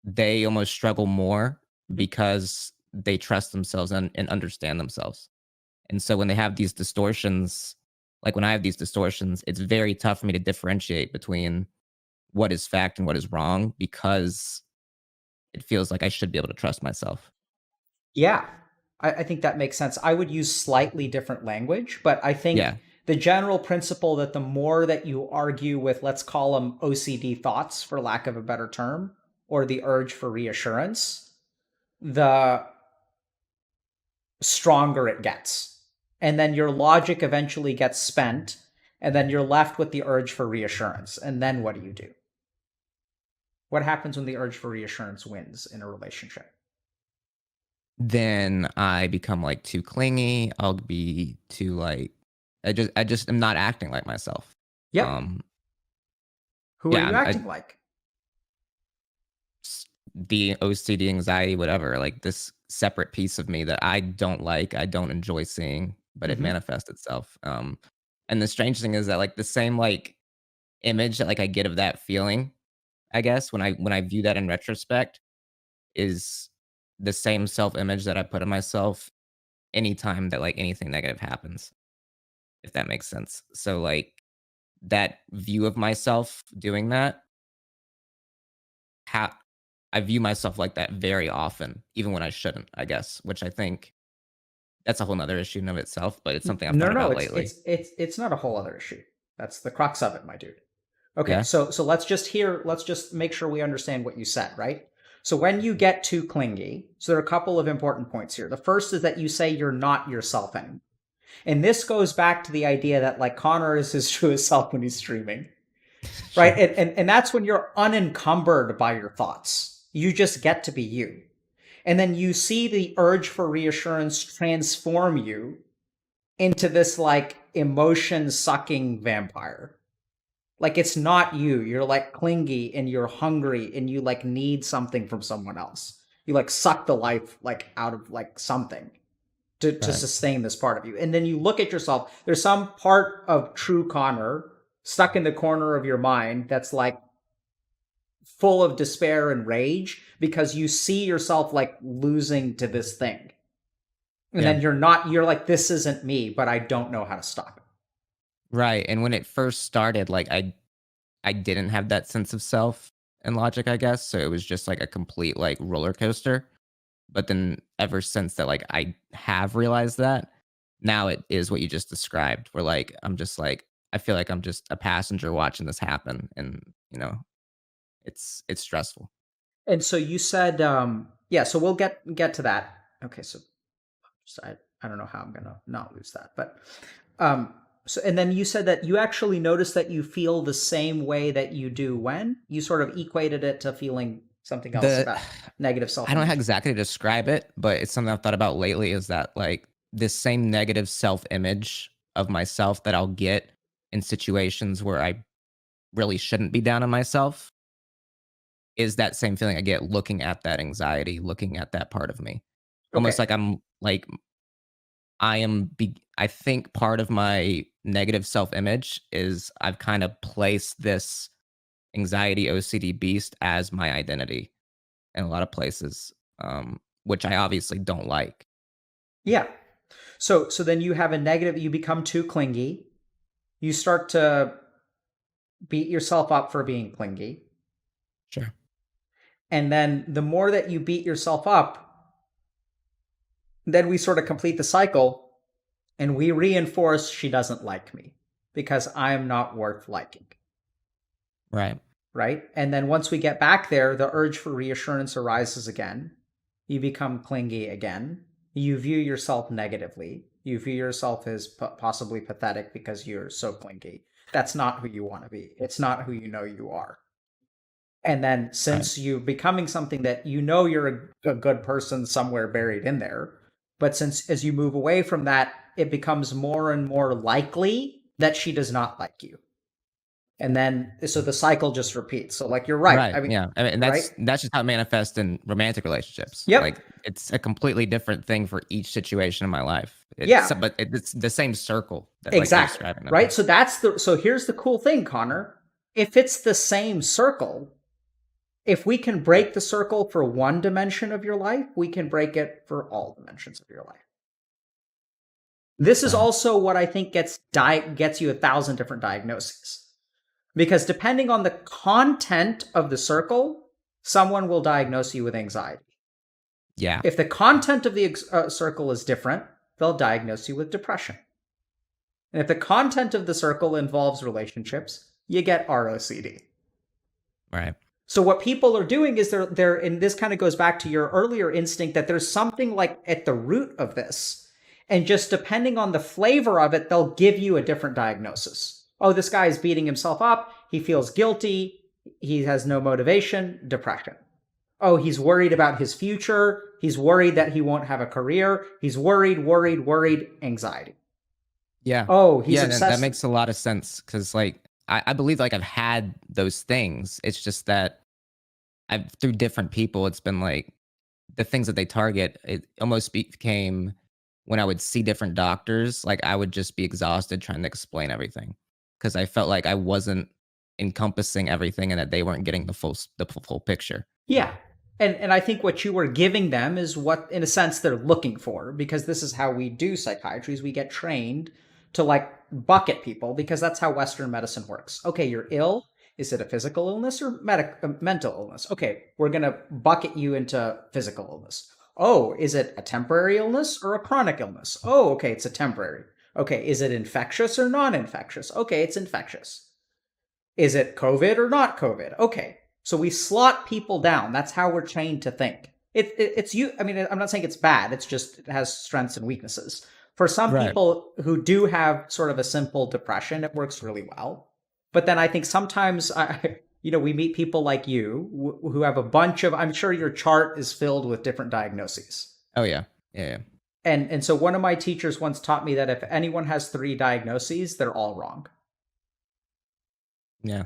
they almost struggle more Mhm. because they trust themselves and understand themselves. And so when they have these distortions, like when I have these distortions, it's very tough for me to differentiate between what is fact and what is wrong because it feels like I should be able to trust myself. Yeah, I think that makes sense. I would use slightly different language, but I think Yeah. the general principle that the more that you argue with, let's call them OCD thoughts, for lack of a better term, or the urge for reassurance, the stronger it gets. And then your logic eventually gets spent, and then you're left with the urge for reassurance. And then what do you do? What happens when the urge for reassurance wins in a relationship? then I become like too clingy. I'll be too like I just am not acting like myself. Yep. Um Who are yeah, you acting like? the OCD, anxiety, whatever, like this separate piece of me that I don't like, I don't enjoy seeing, but it Hmm. manifests itself. And the strange thing is that like the same like image that like I get of that feeling, I guess, when I view that in retrospect is the same self-image that I put of myself anytime that like anything negative happens, if that makes sense. So like that view of myself doing that, how I view myself like that very often, even when I shouldn't, I guess, which I think that's a whole nother issue in of itself, but it's something I've No, thought no, about it's lately. it's not a whole other issue. That's the crux of it, my dude. Okay, Yeah. so let's just make sure we understand what you said, right? So when you get too clingy, so there are a couple of important points here. The first is that you say you're not yourself anymore. And this goes back to the idea that like Connor is his truest self when he's streaming, right? Sure. And that's when you're unencumbered by your thoughts. You just get to be you. And then you see the urge for reassurance transform you into this like emotion sucking vampire. Like it's not you. You're like clingy and you're hungry and you like need something from someone else. You like suck the life like out of like something to Right. sustain this part of you. And then you look at yourself. There's some part of true Connor stuck in the corner of your mind that's like full of despair and rage because you see yourself like losing to this thing. And Yeah. then you're like, this isn't me, but I don't know how to stop it. Right. And when it first started, like I didn't have that sense of self and logic, I guess. So it was just like a complete like roller coaster. But then ever since that, like I have realized that, now it is what you just described, where like I'm just like I feel like I'm just a passenger watching this happen. And it's stressful. And so you said, yeah, so we'll get to that. Okay, so I don't know how I'm gonna not lose that, but so and then you said that you actually noticed that you feel the same way that you do when you sort of equated it to feeling something else The about negative I don't know how self-image. exactly to describe it, but it's something I've thought about lately is that like this same negative self-image of myself that I'll get in situations where I really shouldn't be down on myself is that same feeling I get looking at that anxiety, looking at that part of me. Almost Okay. like I'm like I think part of my negative self-image is I've kind of placed this anxiety OCD beast as my identity in a lot of places, which I obviously don't like. Yeah. So then you have a negative, you become too clingy. You start to beat yourself up for being clingy. Sure. And then the more that you beat yourself up, then we sort of complete the cycle and we reinforce she doesn't like me because I'm not worth liking, Right. right? And then once we get back there, the urge for reassurance arises again. You become clingy again. You view yourself negatively. You view yourself as possibly pathetic because you're so clingy. That's not who you want to be. It's not who you know you are. And then Right. since you're becoming something that you know you're a good person somewhere buried in there, but since as you move away from that, it becomes more and more likely that she does not like you. And then so the cycle just repeats. So like you're right. Right. I mean, Yeah. I mean, right? that's just how it manifests in romantic relationships. Yep. Like it's a completely different thing for each situation in my life. Yeah. But it's the same circle that like you're Exactly. describing. Okay. Right? So here's the cool thing, Connor. If it's the same circle, if we can break the circle for one dimension of your life, we can break it for all dimensions of your life. This is Right. also what I think gets you 1,000 different diagnoses. Because depending on the content of the circle, someone will diagnose you with anxiety. Yeah. If the content of the circle is different, they'll diagnose you with depression. And if the content of the circle involves relationships, you get ROCD. Right. So what people are doing is they're and this kind of goes back to your earlier instinct that there's something like at the root of this. And just depending on the flavor of it, they'll give you a different diagnosis. Oh, this guy is beating himself up. He feels guilty. He has no motivation, depression. Oh, he's worried about his future. He's worried that he won't have a career. He's worried, anxiety. Yeah. Oh, he's Yeah, that obsessed. makes a lot of sense because, like, I believe, like, I've had those things. It's just that I've through different people, it's been, like, the things that they target, it almost became when I would see different doctors, like, I would just be exhausted trying to explain everything because I felt like I wasn't encompassing everything and that they weren't getting the full picture. Yeah. And I think what you were giving them is what, in a sense, they're looking for, because this is how we do psychiatry, is we get trained to like bucket people, because that's how Western medicine works. Okay, you're ill. Is it a physical illness or mental illness? Okay, we're going to bucket you into physical illness. Oh, is it a temporary illness or a chronic illness? Oh, okay, it's a temporary. Okay, is it infectious or non-infectious? Okay, it's infectious. Is it COVID or not COVID? Okay. So we slot people down. That's how we're trained to think. It's you. I mean, I'm not saying it's bad. It's just it has strengths and weaknesses. For some Right. people who do have sort of a simple depression, it works really well. But then I think sometimes, we meet people like you who have a bunch of. I'm sure your chart is filled with different diagnoses. Oh, yeah. Yeah, yeah. And so one of my teachers once taught me that if anyone has three diagnoses, they're all wrong. Yeah.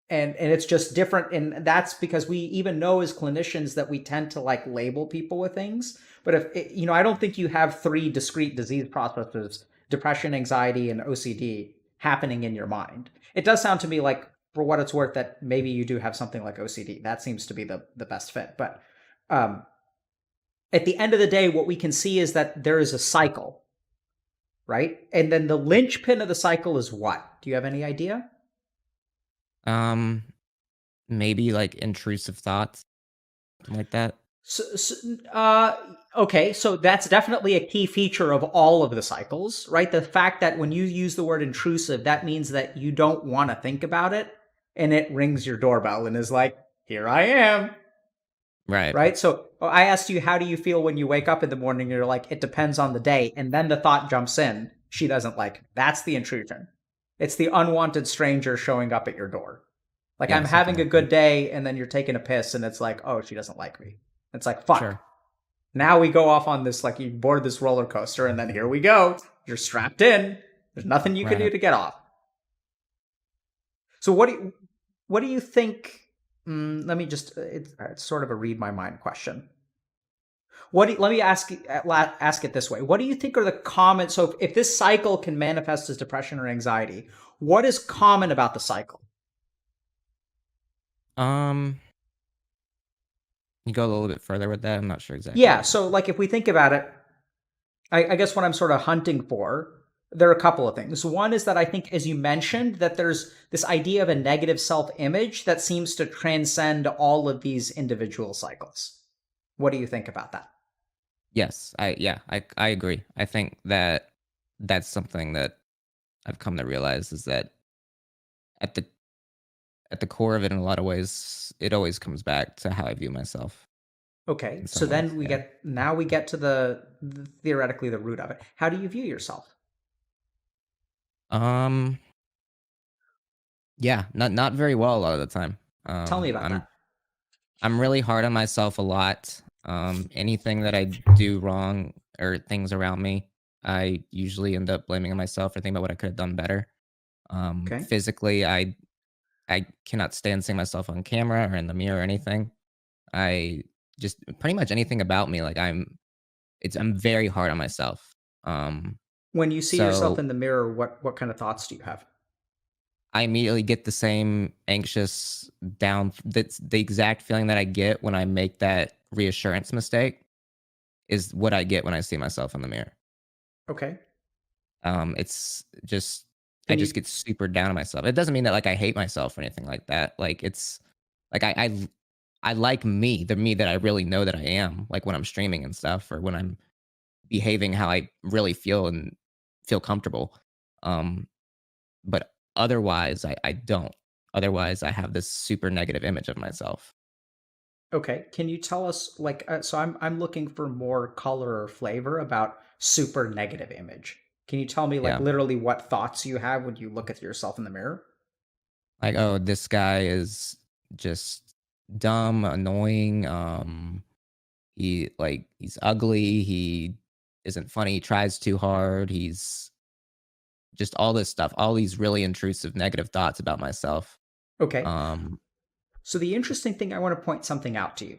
And it's just different, and that's because we even know as clinicians that we tend to like label people with things. But I don't think you have three discrete disease processes: depression, anxiety, and OCD happening in your mind. It does sound to me like, for what it's worth, that maybe you do have something like OCD. That seems to be the best fit. But um, at the end of the day, what we can see is that there is a cycle, right? And then the linchpin of the cycle is what? Do you have any idea? Um, Maybe, like, intrusive thoughts, something like that. Okay, so that's definitely a key feature of all of the cycles, right? The fact that when you use the word intrusive, that means that you don't want to think about it, and it rings your doorbell and is like, here I am, Right. right? So I asked you, how do you feel when you wake up in the morning? You're like, it depends on the day. And then the thought jumps in, she doesn't like me. That's the intrusion. It's the unwanted stranger showing up at your door. Like, Yeah, I'm something having a like good that. day, and then you're taking a piss, and it's like, oh, she doesn't like me. It's like, fuck. Sure. Now we go off on this, like, you board this roller coaster, and then here we go. You're strapped in. There's nothing you can do Right. to get off. So what do you think? Let me just it's sort of a read my mind question. Let me ask it this way: what do you think are the common? So if this cycle can manifest as depression or anxiety, what is common about the cycle? Um, you go a little bit further with that? I'm not sure exactly what Yeah. you're trying So to say. like if we think about it, I guess what I'm sort of hunting for, there are a couple of things. One is that I think, as you mentioned, that there's this idea of a negative self-image that seems to transcend all of these individual cycles. What do you think about that? Yes, I agree. I think that that's something that I've come to realize is that at the at the core of it, in a lot of ways, it always comes back to how I view myself Okay, in so some ways. then we Yeah. get now we get to the theoretically the root of it. How do you view yourself? Um, yeah, not very well a lot of the time. Tell me Um, about I'm that. I'm really hard on myself a lot. Anything that I do wrong or things around me, I usually end up blaming on myself or thinking about what I could have done better. Okay. Physically, I cannot stand seeing myself on camera or in the mirror or anything. I just pretty much anything about me, like I'm very hard on myself. Um, When you see yourself so in the mirror, what kind of thoughts do you have? I immediately get the same anxious down. That's the exact feeling that I get when I make that reassurance mistake is what I get when I see myself in the mirror. Okay. It's just I Can just you get super down on myself. It doesn't mean that like I hate myself or anything like that. Like it's like I like me, the me that I really know that I am, like when I'm streaming and stuff or when I'm behaving how I really feel and feel comfortable. Um, but otherwise I don't. Otherwise I have this super negative image of myself. Okay, can you tell us, like, so I'm looking for more color or flavor about super negative image. Can you tell me, like, Yeah. literally what thoughts you have when you look at yourself in the mirror? Like, oh, this guy is just dumb, annoying. He's ugly. He isn't funny. He tries too hard. He's just all this stuff. All these really intrusive negative thoughts about myself. Okay. Um, So the interesting thing, I want to point something out to you.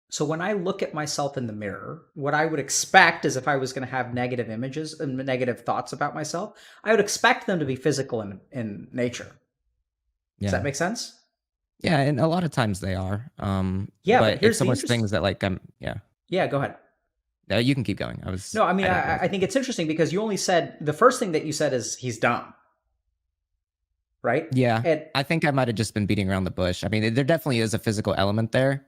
So when I look at myself in the mirror, what I would expect is if I was going to have negative images and negative thoughts about myself, I would expect them to be physical in nature. Does yeah. that make sense? Yeah, and a lot of times they are. Yeah, but But it's here's the almost interesting. things that like yeah. Yeah, go ahead. No, you can keep going. No, I mean, I didn't mean I to. think it's interesting because you only said the first thing that you said is he's dumb, right? Yeah. And I think I might have just been beating around the bush. I mean, there definitely is a physical element there,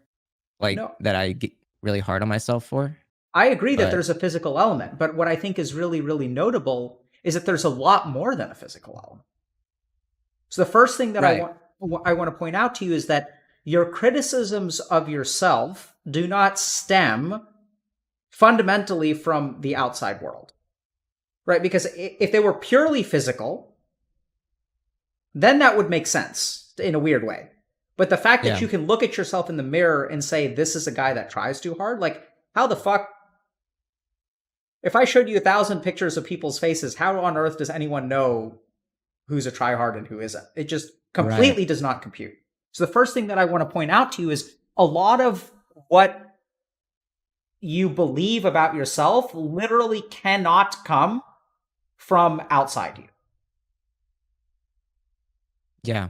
like no, that I get really hard on myself for. I agree that But there's a physical element, but what I think is really, really notable is that there's a lot more than a physical element. So the first thing that right. I want to point out to you is that your criticisms of yourself do not stem fundamentally from the outside world, right? Because if they were purely physical, then that would make sense in a weird way. But the fact that Yeah. you can look at yourself in the mirror and say, this is a guy that tries too hard, like, how the fuck? If I showed you 1,000 pictures of people's faces, how on earth does anyone know who's a tryhard and who isn't? It just Right. completely does not compute. So the first thing that I want to point out to you is a lot of what you believe about yourself literally cannot come from outside you. Yeah.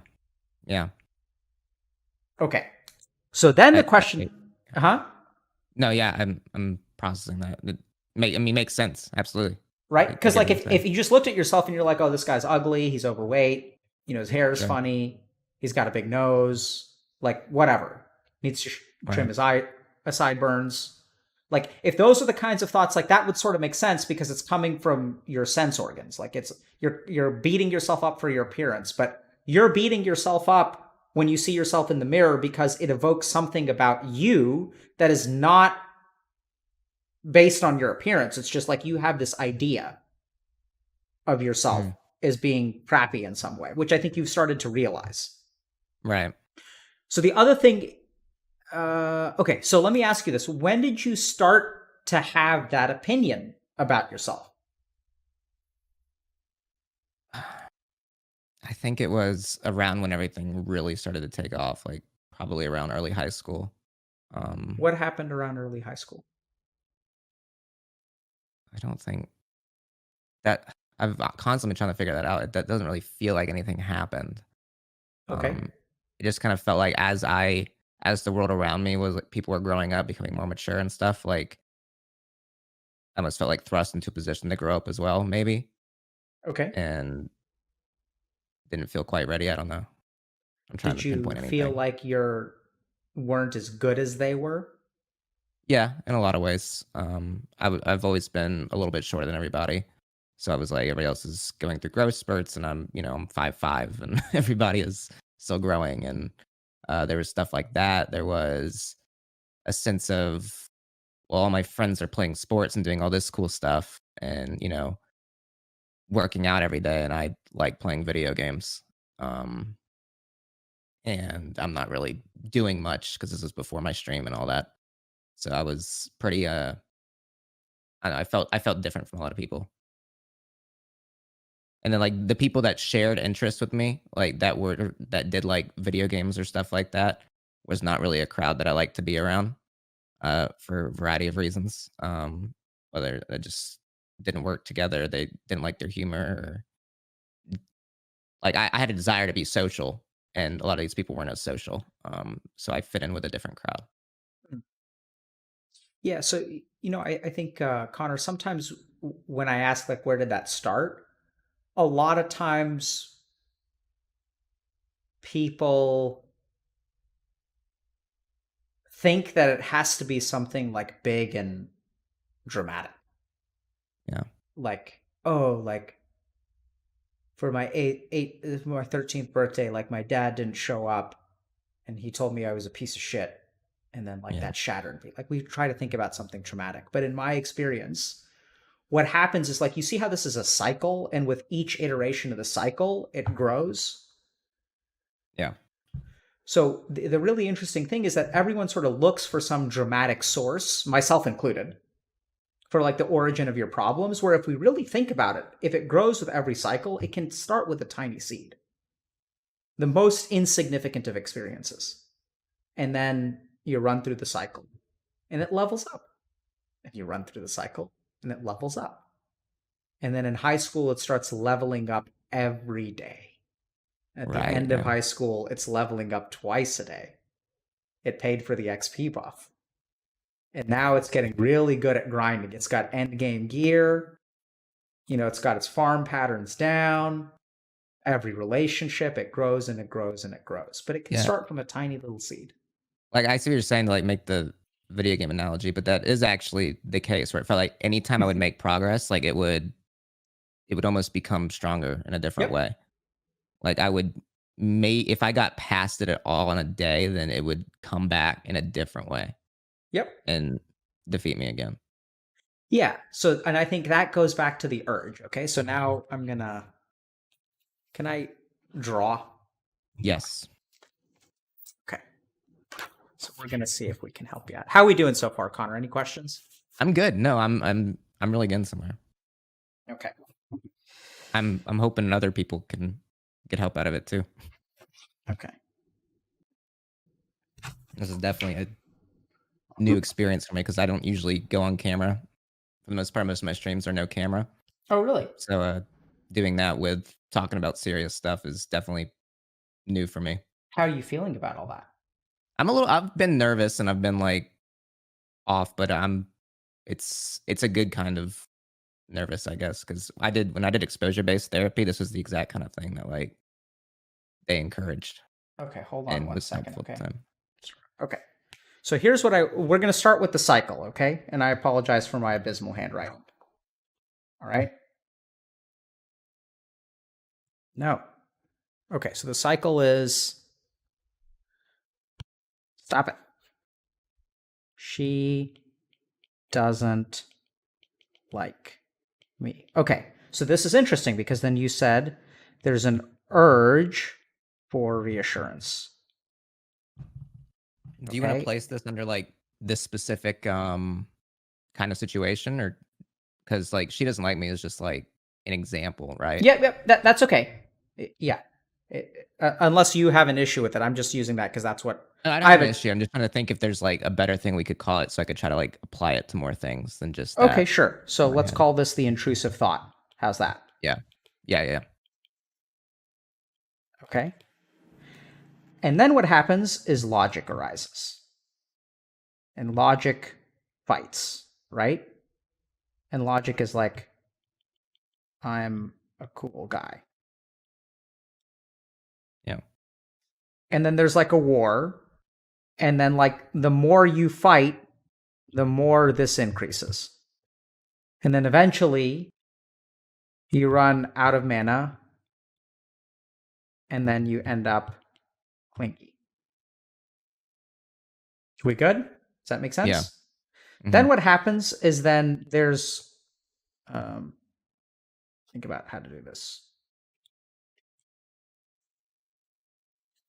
Yeah. Okay. So then the I question, huh? no, yeah, I'm processing that. Makes sense. Absolutely. Right? I Because get like what you're if saying. you just looked at yourself and you're like, oh, this guy's ugly, he's overweight, his hair is Sure. funny, he's got a big nose, like whatever, needs to trim Right. his sideburns. Like if those are the kinds of thoughts, like that would sort of make sense because it's coming from your sense organs. Like it's you're beating yourself up for your appearance, but you're beating yourself up when you see yourself in the mirror because it evokes something about you that is not based on your appearance. It's just like you have this idea of yourself Mhm. as being crappy in some way, which I think you've started to realize. Right. So the other thing, okay, so let me ask you this: when did you start to have that opinion about yourself? I think it was around when everything really started to take off, like probably around early high school. Um, What happened around early high school? I don't think that I've constantly been trying to figure that out. That doesn't really feel like anything happened. Okay, Um, it just kind of felt like as the world around me was like people were growing up, becoming more mature and stuff, like I almost felt like thrust into a position to grow up as well, maybe, okay. and didn't feel quite ready. I don't know. I'm trying Did to you pinpoint feel anything. like you weren't as good as they were? Yeah, in a lot of ways. I've always been a little bit shorter than everybody, so I was like everybody else is going through growth spurts, and I'm 5'5", and everybody is still growing. And there was stuff like that. There was a sense of well, all my friends are playing sports and doing all this cool stuff, and working out every day, and I like playing video games. Um, and I'm not really doing much because this is before my stream and all that. So I was pretty I don't know, I felt different from a lot of people. And then, like, the people that shared interests with me, like, that did, like, video games or stuff like that, was not really a crowd that I like to be around, for a variety of reasons. Whether it just didn't work together, they didn't like their humor, or like, I had a desire to be social, and a lot of these people weren't as social, so I fit in with a different crowd. Yeah, so I think Connor, sometimes when I ask like where did that start, a lot of times people think that it has to be something like big and dramatic. Yeah, Like, oh, like for my 13th birthday, like my dad didn't show up and he told me I was a piece of shit. And then like yeah, that shattered me. Like we try to think about something traumatic. But in my experience, what happens is like you see how this is a cycle, and with each iteration of the cycle, it grows. yeah, So the really interesting thing is that everyone sort of looks for some dramatic source, myself included, for like the origin of your problems, where if we really think about it, if it grows with every cycle, it can start with a tiny seed, the most insignificant of experiences. And then you run through the cycle and it levels up. And you run through the cycle and it levels up. And then in high school, it starts leveling up every day. At the Right. end of Yeah. high school, it's leveling up twice a day. It paid for the XP buff. And now it's getting really good at grinding. It's got end game gear. It's got its farm patterns down. Every relationship, it grows and it grows and it grows. But it can Yeah. start from a tiny little seed. Like I see what you're saying to like make the video game analogy, but that is actually the case where it felt like anytime I would make progress, like it would almost become stronger in a different Yep. way. Like I would may if I got past it at all in a day, then it would come back in a different way Yep. and defeat me again. Yeah. So, and I think that goes back to the urge. Okay. So now can I draw? Yes. Okay. So we're going to see if we can help you out. How are we doing so far, Connor? Any questions? I'm good. No, I'm really getting somewhere. Okay. I'm hoping other people can get help out of it too. Okay. This is definitely a new experience for me because I don't usually go on camera. For the most part, most of my streams are no camera. Oh, really? So doing that with talking about serious stuff is definitely new for me. How are you feeling about all that? I've been nervous and I've been like off, but it's a good kind of nervous, I guess, because when I did exposure based therapy, this was the exact kind of thing that like they encouraged Okay. Hold on and one was second. helpful at Okay. the time. Okay. So here's we're going to start with the cycle. Okay. And I apologize for my abysmal handwriting. All right. No. Okay. So the cycle is stop it. She doesn't like me. Okay. So this is interesting because then you said there's an urge for reassurance. Do you want to Okay. place this under like this specific kind of situation, or because like she doesn't like me is just like an example, right? Yep. Yep. That's okay. Yeah. Unless you have an issue with it, I'm just using that because that's what No, I don't I have have. an issue. I'm just trying to think if there's like a better thing we could call it, so I could try to like apply it to more things than just Okay, that sure. So in my let's head. call this the intrusive thought. How's that? Yeah, yeah. Okay. And then what happens is logic arises. And logic fights, right? And logic is like, I'm a cool guy. Yeah. And then there's like a war. And then, like, the more you fight, the more this increases. And then eventually, you run out of mana. And then you end up clingy. We good? Does that make Yeah. sense? Mm-hmm. Then what happens is then there's think about how to do this.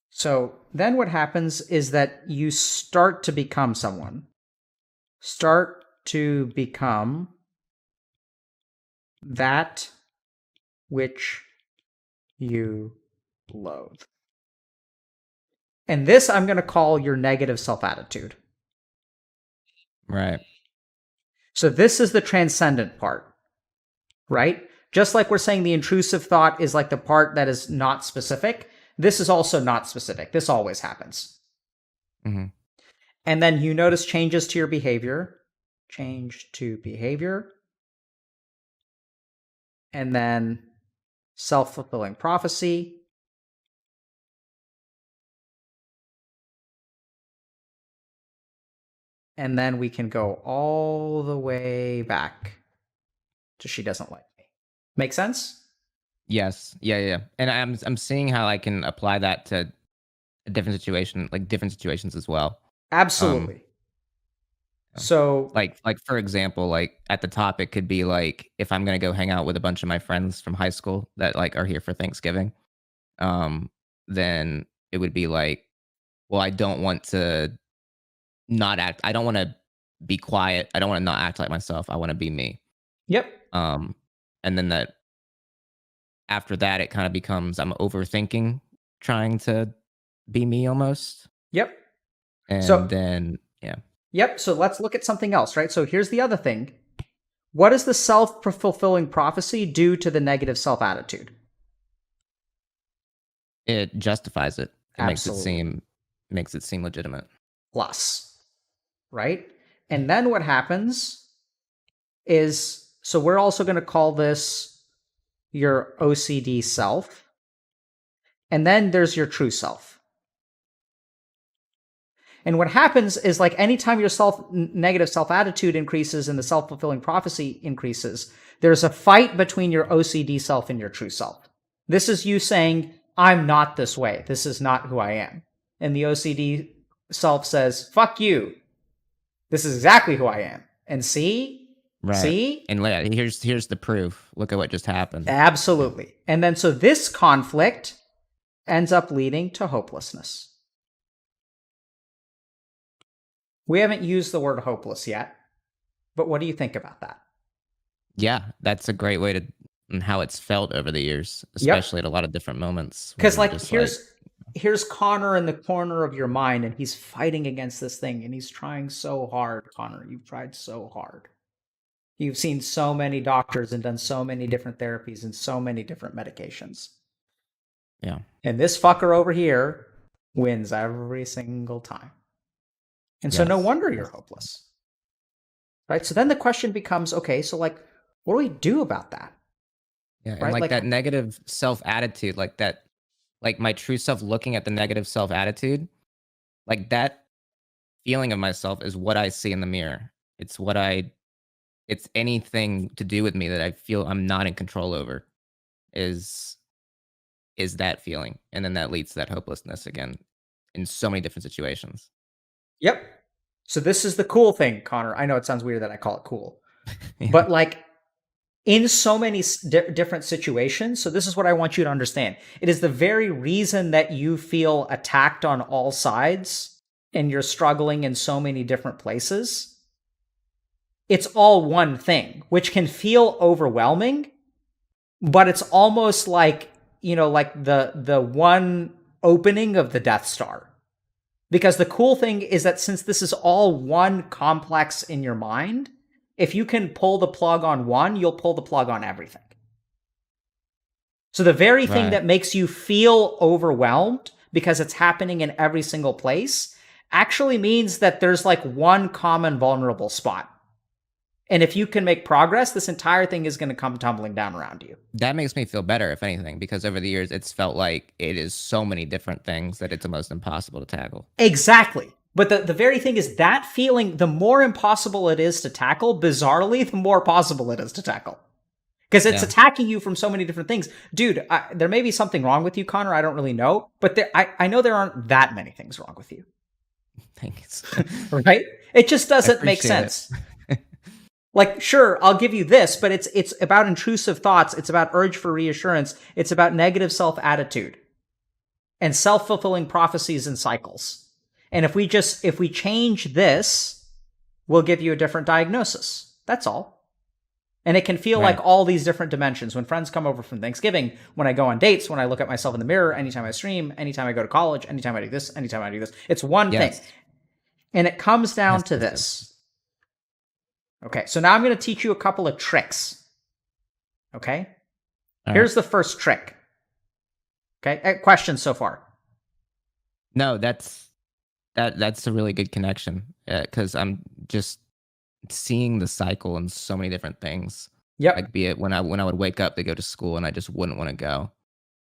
So then what happens is that you start to become someone. Start to become that which you loathe. And this I'm going to call your negative self-attitude. Right. So this is the transcendent part, right? Just like we're saying the intrusive thought is like the part that is not specific, this is also not specific. This always happens. Mm-hmm. And then you notice changes to your behavior. Change to behavior. And then self-fulfilling prophecy. And then we can go all the way back to she doesn't like me. Make sense? Yes. Yeah. And I'm seeing how I can apply that to a different situation, like different situations as well. Absolutely. So, like for example, like at the top, it could be like if I'm gonna go hang out with a bunch of my friends from high school that like are here for Thanksgiving, then it would be like well, I don't want to not act. I don't want to be quiet. I don't want to not act like myself. I want to be me. Yep. Um, and then that after that, it kind of becomes I'm overthinking, trying to be me almost, Yep. and So, then yeah, yep. So let's look at something else, right? So here's the other thing. What does the self-fulfilling prophecy do to the negative self-attitude? it justifies it. It Absolutely. makes it seem legitimate. Plus, right? And then what happens is, so we're also going to call this your OCD self. And then there's your true self. And what happens is, like, anytime your negative self attitude increases and the self fulfilling prophecy increases, there's a fight between your OCD self and your true self. This is you saying, I'm not this way. This is not who I am. And the OCD self says, fuck you. This is exactly who I am. And Right. see, And here's the proof. Look at what just happened. Yeah. absolutely. And then so this conflict ends up leading to hopelessness. We haven't used the word hopeless yet, but what do you think about that? Yeah, that's a great way to and how it's felt over the years, Yep. especially at a lot of different moments when Because, you're like, just like, here's Connor in the corner of your mind, and he's fighting against this thing, and he's trying so hard. Connor, you've tried so hard. You've seen so many doctors and done so many different therapies and so many different medications. yeah, And this fucker over here wins every single time. And so no yes, wonder you're yes. hopeless. Right? So then the question becomes, okay, so, like, what do we do about that? Yeah, and Right? like Like, that negative self-attitude, like that like my true self looking at the negative self-attitude, like that feeling of myself is what I see in the mirror. It's what I it's anything to do with me that I feel I'm not in control over is is that feeling. And then that leads to that hopelessness again in so many different situations. yep. So this is the cool thing, Connor. I know it sounds weird that I call it cool, Yeah. but, like, in so many different situations. So this is what I want you to understand. It is the very reason that you feel attacked on all sides and you're struggling in so many different places. It's all one thing, which can feel overwhelming, but it's almost like, like the one opening of the Death Star. Because the cool thing is that since this is all one complex in your mind, if you can pull the plug on one, you'll pull the plug on everything. So the very thing Right. that makes you feel overwhelmed because it's happening in every single place actually means that there's, like, one common vulnerable spot. And if you can make progress, this entire thing is going to come tumbling down around you. That makes me feel better, if anything, because over the years it's felt like it is so many different things that it's almost impossible to tackle. Exactly. But the very thing is that feeling, the more impossible it is to tackle, bizarrely, the more possible it is to tackle. Because it's Yeah. attacking you from so many different things. Dude, there may be something wrong with you, Connor. I don't really know. But I know there aren't that many things wrong with you. Thanks. Right? It just I doesn't make appreciate it. sense. Like, sure, I'll give you this, but it's about intrusive thoughts. It's about urge for reassurance. It's about negative self-attitude and self-fulfilling prophecies and cycles. And if we change this, we'll give you a different diagnosis. That's all. And it can feel like Right. all these different dimensions. When friends come over from Thanksgiving, when I go on dates, when I look at myself in the mirror, anytime I stream, anytime I go to college, anytime I do this, anytime I do this, it's one thing. Yes. And it comes down Yes, to yes, yes. this. Okay, so now I'm going to teach you a couple of tricks. Okay? All right. Here's the first trick. Okay? Questions so far? No, that's a really good connection because I'm just seeing the cycle in so many different things. Like Yep. be it when I would wake up to go to school and I just wouldn't want to go,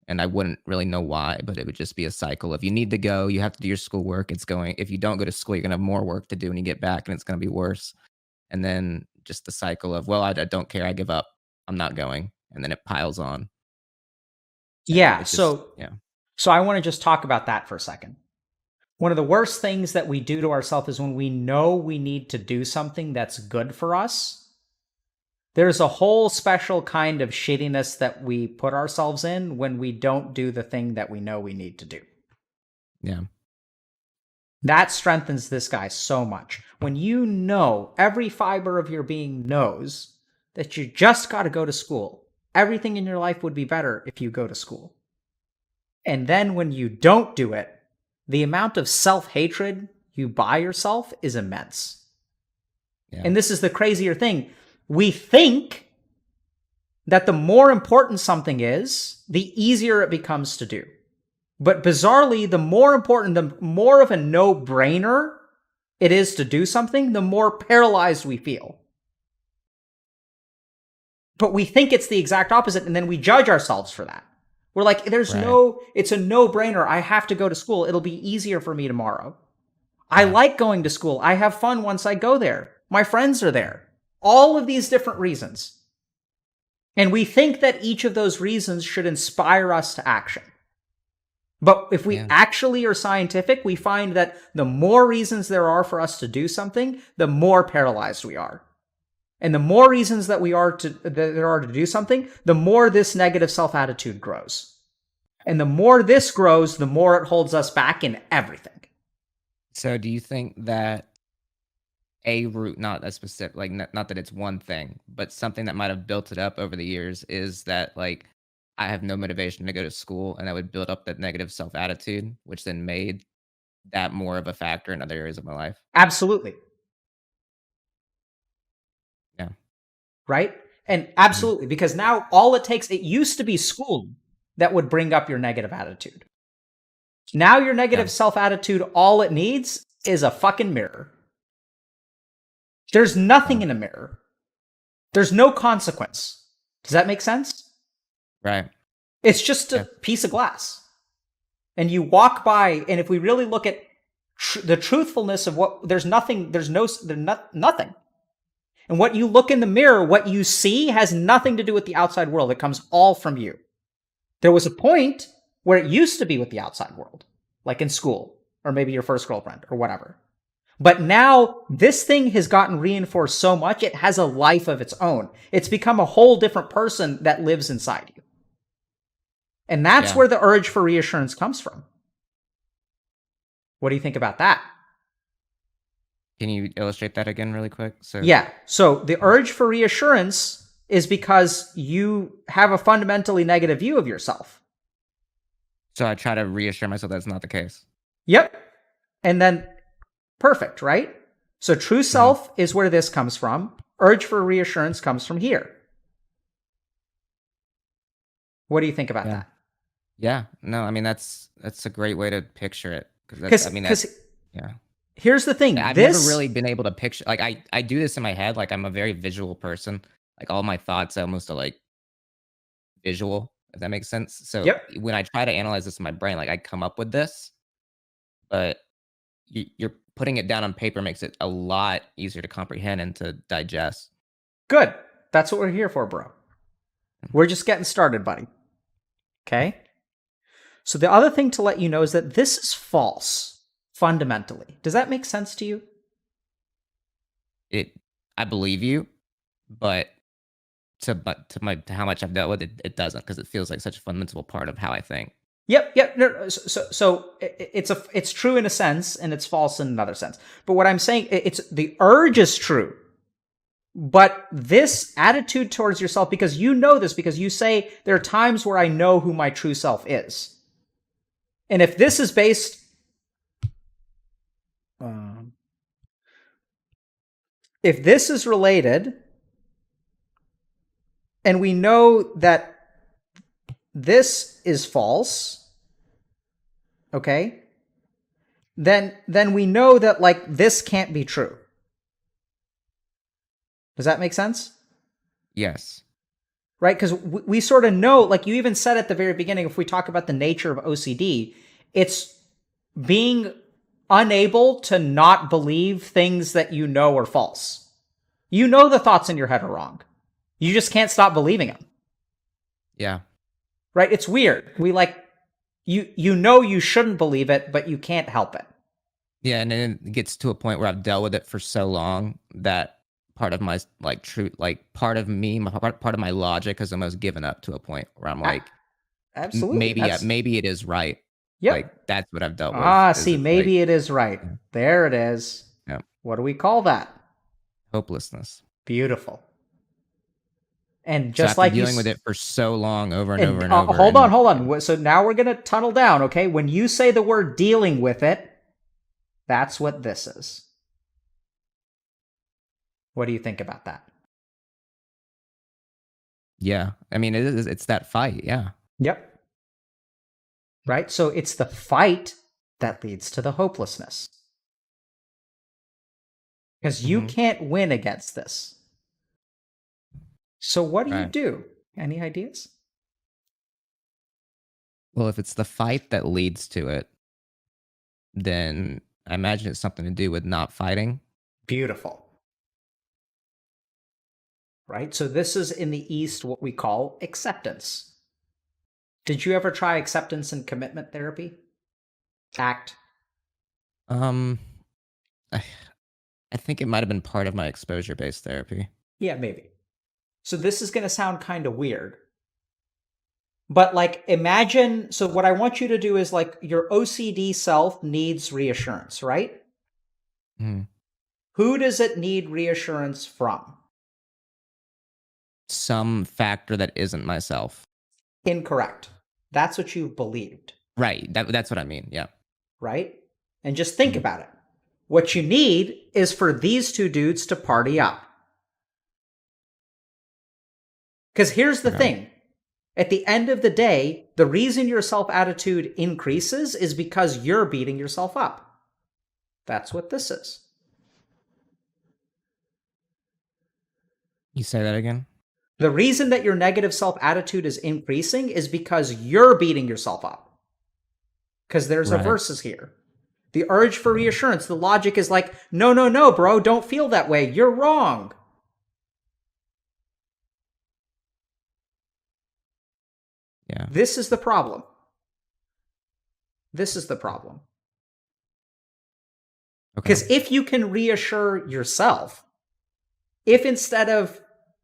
and I wouldn't really know why, but it would just be a cycle of you need to go, you have to do your schoolwork. It's going if you don't go to school, you're gonna have more work to do when you get back, and it's gonna be worse. And then just the cycle of well, I don't care, I give up, I'm not going, and then it piles on, and Yeah, it just so yeah. I want to just talk about that for a second. One of the worst things that we do to ourselves is when we know we need to do something that's good for us. There's a whole special kind of shittiness that we put ourselves in when we don't do the thing that we know we need to do. Yeah. That strengthens this guy so much. When you know, every fiber of your being knows that you just got to go to school. Everything in your life would be better if you go to school. And then when you don't do it, the amount of self-hatred you buy yourself is immense. Yeah. And this is the crazier thing. We think that the more important something is, the easier it becomes to do. But bizarrely, the more important, the more of a no-brainer it is to do something, the more paralyzed we feel. But we think it's the exact opposite, and then we judge ourselves for that. We're like, it's a no-brainer. I have to go to school. It'll be easier for me tomorrow. I like going to school. I have fun once I go there. My friends are there. All of these different reasons. And we think that each of those reasons should inspire us to action. But if we actually are scientific, we find that the more reasons there are for us to do something, the more paralyzed we are. And the more reasons that there are to do something, the more this negative self-attitude grows. And the more this grows, the more it holds us back in everything. So do you think that a root, not a specific, like not that it's one thing, but something that might have built it up over the years is that like I have no motivation to go to school, and I would build up that negative self-attitude, which then made that more of a factor in other areas of my life? Absolutely. Yeah. Right? And Mhm. absolutely, because now all it takes, it used to be school that would bring up your negative attitude. Now your negative self-attitude, all it needs is a fucking mirror. There's nothing in a mirror. There's no consequence. Does that make sense? Right. It's just a piece of glass. And you walk by, and if we really look at the truthfulness of what, there's nothing. And what you look in the mirror, what you see has nothing to do with the outside world. It comes all from you. There was a point where it used to be with the outside world, like in school, or maybe your first girlfriend, or whatever. But now this thing has gotten reinforced so much, it has a life of its own. It's become a whole different person that lives inside you. And that's where the urge for reassurance comes from. What do you think about that? Can you illustrate that again really quick? So the urge for reassurance is because you have a fundamentally negative view of yourself. So I try to reassure myself that's not the case. Yep. And then, perfect, right? So true self is where this comes from. Urge for reassurance comes from here. What do you think about that? Yeah. No, I mean, that's a great way to picture it. Because here's the thing. I've never really been able to picture, like, I do this in my head. Like, I'm a very visual person. Like, all my thoughts almost are like visual, if that makes sense. So when I try to analyze this in my brain, like, I come up with this, but you're putting it down on paper makes it a lot easier to comprehend and to digest. Good. That's what we're here for, bro. We're just getting started, buddy. Okay? So the other thing to let you know is that this is false, fundamentally. Does that make sense to you? I believe you, but to how much I've dealt with it, it doesn't, because it feels like such a fundamental part of how I think. Yep. No, so it's true in a sense, and it's false in another sense. But what I'm saying, it's the urge is true, but this attitude towards yourself, because you know this, because you say there are times where I know who my true self is, and if this is based, if this is related, and we know that this is false, okay, then we know that, like, this can't be true. Does that make sense? Yes. Right? Because we sort of know, like you even said at the very beginning, if we talk about the nature of OCD, it's being unable to not believe things that you know are false. You know the thoughts in your head are wrong. You just can't stop believing them. Yeah. Right? It's weird. We you know you shouldn't believe it, but you can't help it. Yeah, and then it gets to a point where I've dealt with it for so long that part of my part of me, part of my logic has almost given up to a point where I'm like, absolutely, maybe it is right. Like Yep. that's what I've dealt with. Ah, Is see, it's like maybe it is right. yeah, There it is. yeah, What do we call that? hopelessness. Beautiful. And So just after like you dealing with it for so long, over and over and and over, hold on, and hold yeah, on. So now we're going to tunnel down, okay? When you say the word dealing with it, that's what this is. What do you think about that? yeah. I mean, it's that fight. Yeah. Yep. Right? So it's the fight that leads to the hopelessness. Because you Hmm. can't win against this. So what do you Right. do? Any ideas? Well, if it's the fight that leads to it, then I imagine it's something to do with not fighting. Beautiful. Right? So this is in the East what we call acceptance. Did you ever try acceptance and commitment therapy? ACT? Um, I, I think it might have been part of my exposure-based therapy. Yeah, maybe. So this is going to sound kind of weird. But like imagine, so what I want you to do is like your OCD self needs reassurance, right? Hmm. Who does it need reassurance from? Some factor that isn't myself. Incorrect. That's what you've believed, Right. That's what I mean. Yeah. right? And just think Mhm. about it. What you need is for these two dudes to party up. Because here's the Okay. thing. At the end of the day, the reason your self attitude increases is because you're beating yourself up. That's what this is. You say that again? The reason that your negative self attitude is increasing is because you're beating yourself up. Because there's a Right. versus here. The urge for reassurance, the logic is like, no, no, no, bro, don't feel that way. You're wrong. Yeah. This is the problem. This is the problem. Okay. Because if you can reassure yourself, if instead of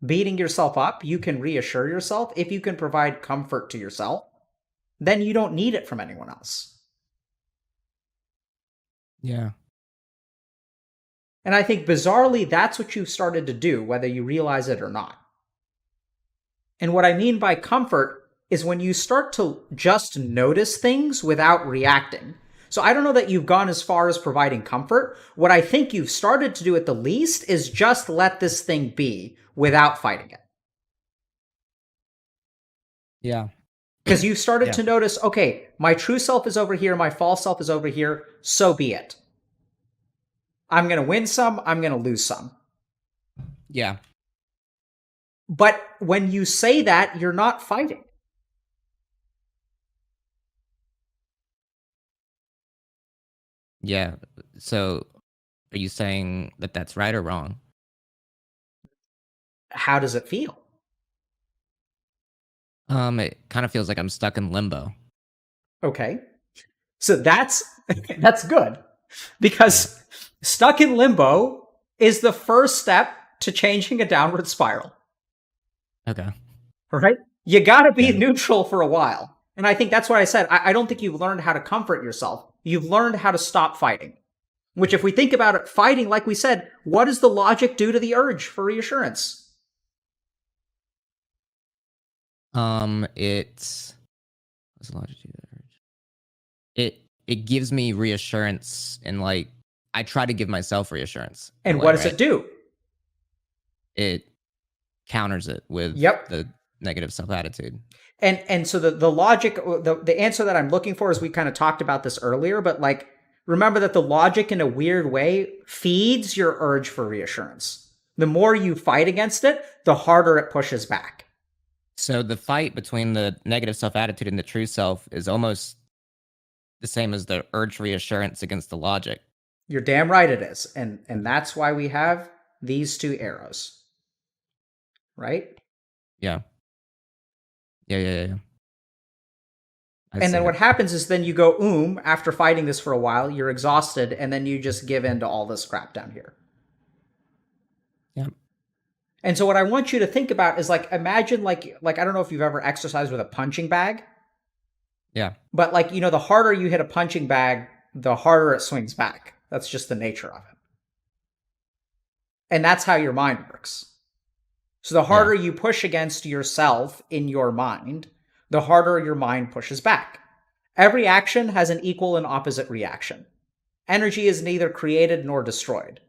beating yourself up, you can reassure yourself, if you can provide comfort to yourself, then you don't need it from anyone else. Yeah. And I think bizarrely, that's what you've started to do, whether you realize it or not. And what I mean by comfort is when you start to just notice things without reacting. So I don't know that you've gone as far as providing comfort. What I think you've started to do at the least is just let this thing be without fighting it. Yeah. Because you've started Yeah. to notice, okay, my true self is over here, my false self is over here, so be it. I'm going to win some, I'm going to lose some. Yeah. But when you say that, you're not fighting. Yeah. So, are you saying that that's right or wrong? How does it feel? It kind of feels like I'm stuck in limbo. Okay. So that's that's good Yeah. because stuck in limbo is the first step to changing a downward spiral, Okay. right? You got to be Yeah. neutral for a while. And I think that's what I said. I don't think you've learned how to comfort yourself. You've learned how to stop fighting. Which, if we think about it, fighting, like we said, what does the logic do to the urge for reassurance? It's what's the logic to that urge? It gives me reassurance, and like I try to give myself reassurance in a And way, what does right? it do? It counters it with Yep. the negative self attitude. And so the logic, the answer that I'm looking for is we kind of talked about this earlier, but like remember that the logic in a weird way feeds your urge for reassurance. The more you fight against it, the harder it pushes back. So the fight between the negative self attitude and the true self is almost the same as the urge reassurance against the logic. You're damn right it is. And that's why we have these two arrows. Right? Yeah. Yeah. I And see then it. what happens is then you go after fighting this for a while, you're exhausted, and then you just give in to all this crap down here. Yeah. And so what I want you to think about is like imagine like I don't know if you've ever exercised with a punching bag. Yeah. But like, the harder you hit a punching bag, the harder it swings back. That's just the nature of it. And that's how your mind works. So the harder you push against yourself in your mind, the harder your mind pushes back. Every action has an equal and opposite reaction. Energy is neither created nor destroyed.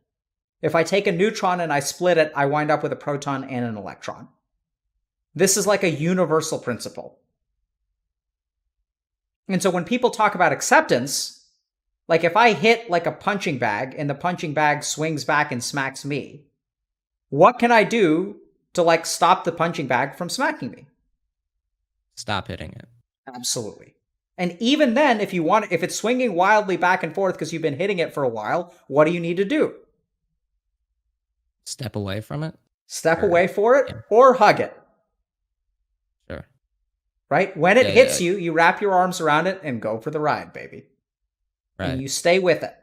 If I take a neutron and I split it, I wind up with a proton and an electron. This is like a universal principle. And so when people talk about acceptance, like if I hit like a punching bag and the punching bag swings back and smacks me, what can I do to like stop the punching bag from smacking me? Stop hitting it. Absolutely. And even then, if it's swinging wildly back and forth because you've been hitting it for a while, what do you need to do? Step away from it? Step away for it or hug it. Sure. Right? When it hits you, you wrap your arms around it and go for the ride, baby. Right. And you stay with it.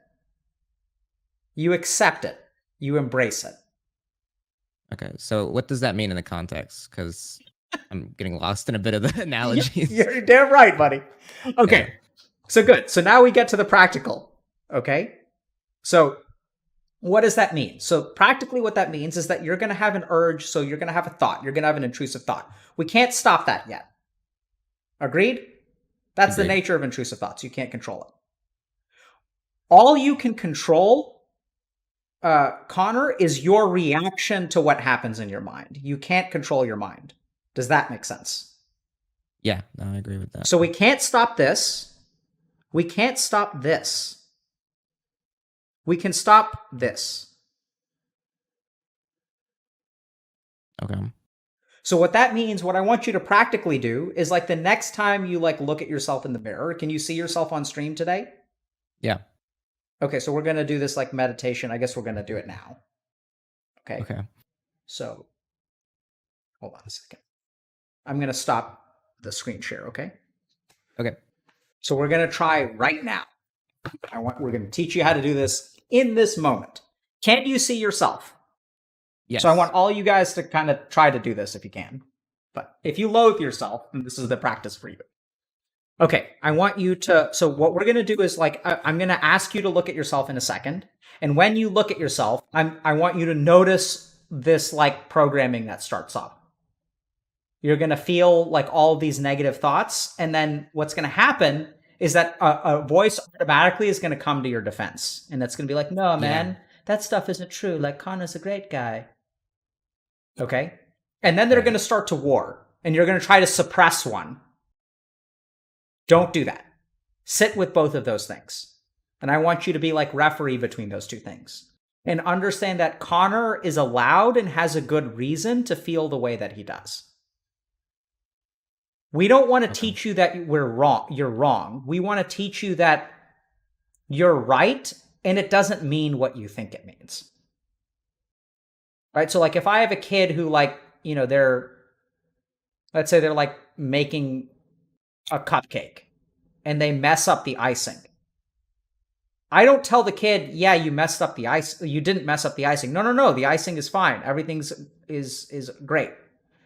You accept it. You embrace it. Okay. So what does that mean in the context? Because I'm getting lost in a bit of the analogies. You're damn right, buddy. Okay. Yeah. So good. So now we get to the practical. Okay. So what does that mean? So practically what that means is that you're going to have an urge. So you're going to have a thought. You're going to have an intrusive thought. We can't stop that yet. Agreed? That's the nature of intrusive thoughts. You can't control it. All you can control, Connor, is your reaction to what happens in your mind. You can't control your mind. Does that make sense? Yeah, no, I agree with that. So we can't stop this. We can't stop this. We can stop this. Okay. So what that means, what I want you to practically do is like the next time you like look at yourself in the mirror, can you see yourself on stream today? Yeah. Okay, so we're going to do this like meditation. I guess we're going to do it now. Okay. Okay. So hold on a second. I'm going to stop the screen share, okay? Okay. So we're going to try right now. We're going to teach you how to do this in this moment. Can you see yourself? Yes. So I want all you guys to kind of try to do this if you can. But if you loathe yourself, then this is the practice for you. Okay, I want you to, so what we're going to do is like, I'm going to ask you to look at yourself in a second. And when you look at yourself, I want you to notice this like programming that starts up. You're going to feel like all these negative thoughts. And then what's going to happen is that a voice automatically is going to come to your defense. And that's going to be like, no, man, that stuff isn't true. Like Connor's a great guy. Okay. And then they're going to start to war and you're going to try to suppress one. Don't do that. Sit with both of those things. And I want you to be like referee between those two things and understand that Connor is allowed and has a good reason to feel the way that he does. We don't want to teach you that we're wrong. You're wrong. We want to teach you that you're right and it doesn't mean what you think it means. Right? So like if I have a kid who like, let's say they're like making a cupcake and they mess up the icing. I don't tell the kid, yeah, you messed up the ice. You didn't mess up the icing. No. The icing is fine. Everything's is great.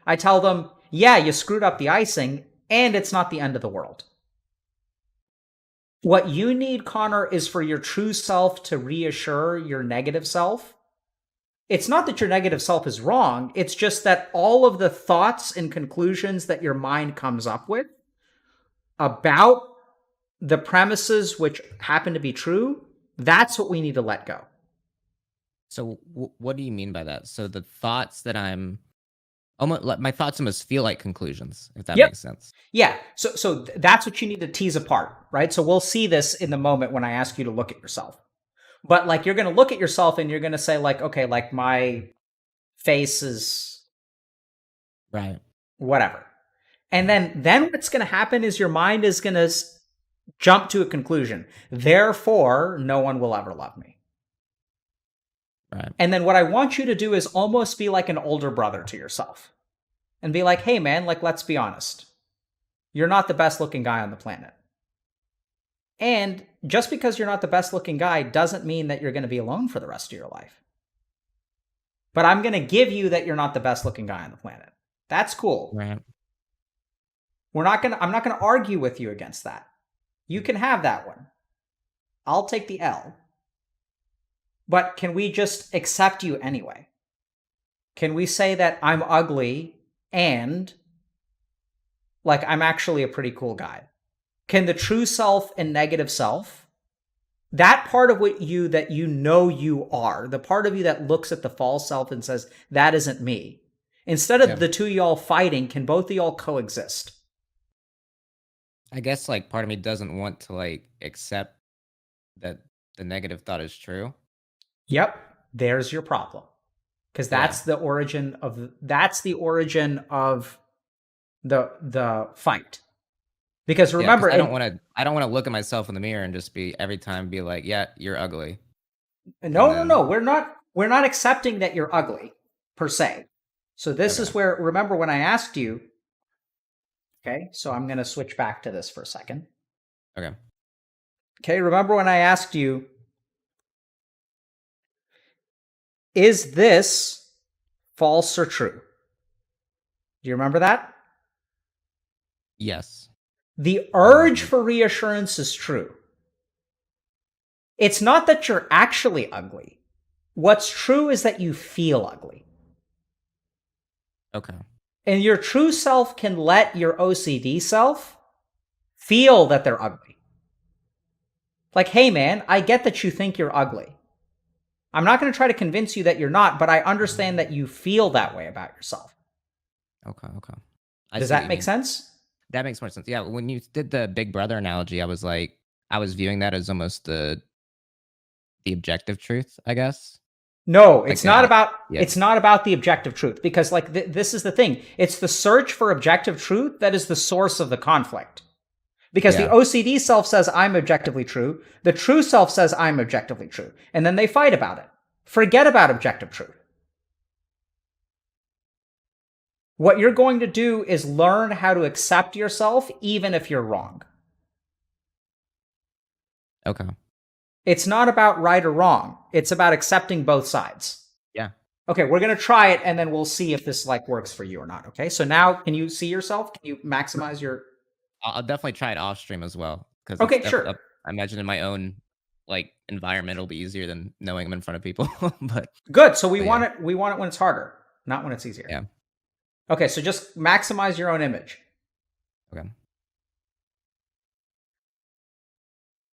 I tell them, yeah, you screwed up the icing and it's not the end of the world. What you need, Connor, is for your true self to reassure your negative self. It's not that your negative self is wrong. It's just that all of the thoughts and conclusions that your mind comes up with about the premises which happen to be true, that's what we need to let go. So what do you mean by that? So the thoughts that my thoughts almost feel like conclusions, if that makes sense. Yeah. So that's what you need to tease apart, right? So we'll see this in the moment when I ask you to look at yourself. But like you're going to look at yourself and you're going to say like, okay, like my face is right, whatever. And then what's going to happen is your mind is going to jump to a conclusion. Therefore, no one will ever love me. Right. And then what I want you to do is almost be like an older brother to yourself and be like, hey man, like, let's be honest. You're not the best looking guy on the planet. And just because you're not the best looking guy doesn't mean that you're going to be alone for the rest of your life. But I'm going to give you that you're not the best looking guy on the planet. That's cool. Right. I'm not gonna argue with you against that. You can have that one. I'll take the L. But can we just accept you anyway? Can we say that I'm ugly and like I'm actually a pretty cool guy? Can the true self and negative self, that part of what you that you know you are, the part of you that looks at the false self and says, that isn't me, instead of Yeah. the two of y'all fighting, can both of y'all coexist? I guess like part of me doesn't want to like accept that the negative thought is true. Yep, there's your problem. Because Yeah. that's the origin of the fight. Because Yeah, because remember, I don't wanna look at myself in the mirror and just be every time be like, "Yeah, you're ugly." And no, then we're not accepting that you're ugly per se. So this okay. is where, remember when I asked you, okay, so I'm going to switch back to this for a second. Okay. Okay, remember when I asked you, is this false or true? Do you remember that? Yes. The urge for reassurance is true. It's not that you're actually ugly. What's true is that you feel ugly. Okay. And your true self can let your OCD self feel that they're ugly. Like, hey man, I get that you think you're ugly. I'm not going to try to convince you that you're not, but I understand that you feel that way about yourself. Okay, okay. I Does see what that you make mean. sense? That makes more sense. Yeah, when you did the Big Brother analogy, I was like I was viewing that as almost the objective truth, I guess. No, Like the yeah. it's not about the objective truth, because like this is the thing. It's the search for objective truth that is the source of the conflict. Because the Yeah. OCD self says I'm objectively true, the true self says I'm objectively true, and then they fight about it. Forget about objective truth. What you're going to do is learn how to accept yourself even if you're wrong. Okay. It's not about right or wrong. It's about accepting both sides. Yeah. Okay, we're going to try it and then we'll see if this like works for you or not. Okay, so now can you see yourself? Can you maximize your. I'll definitely try it off stream as well because it's Okay, definitely. sure. I imagine in my own like environment, it'll be easier than knowing I'm in front of people. but Good. So but yeah, we want it when it's harder, not when it's easier. yeah. Okay, so just maximize your own image. Okay.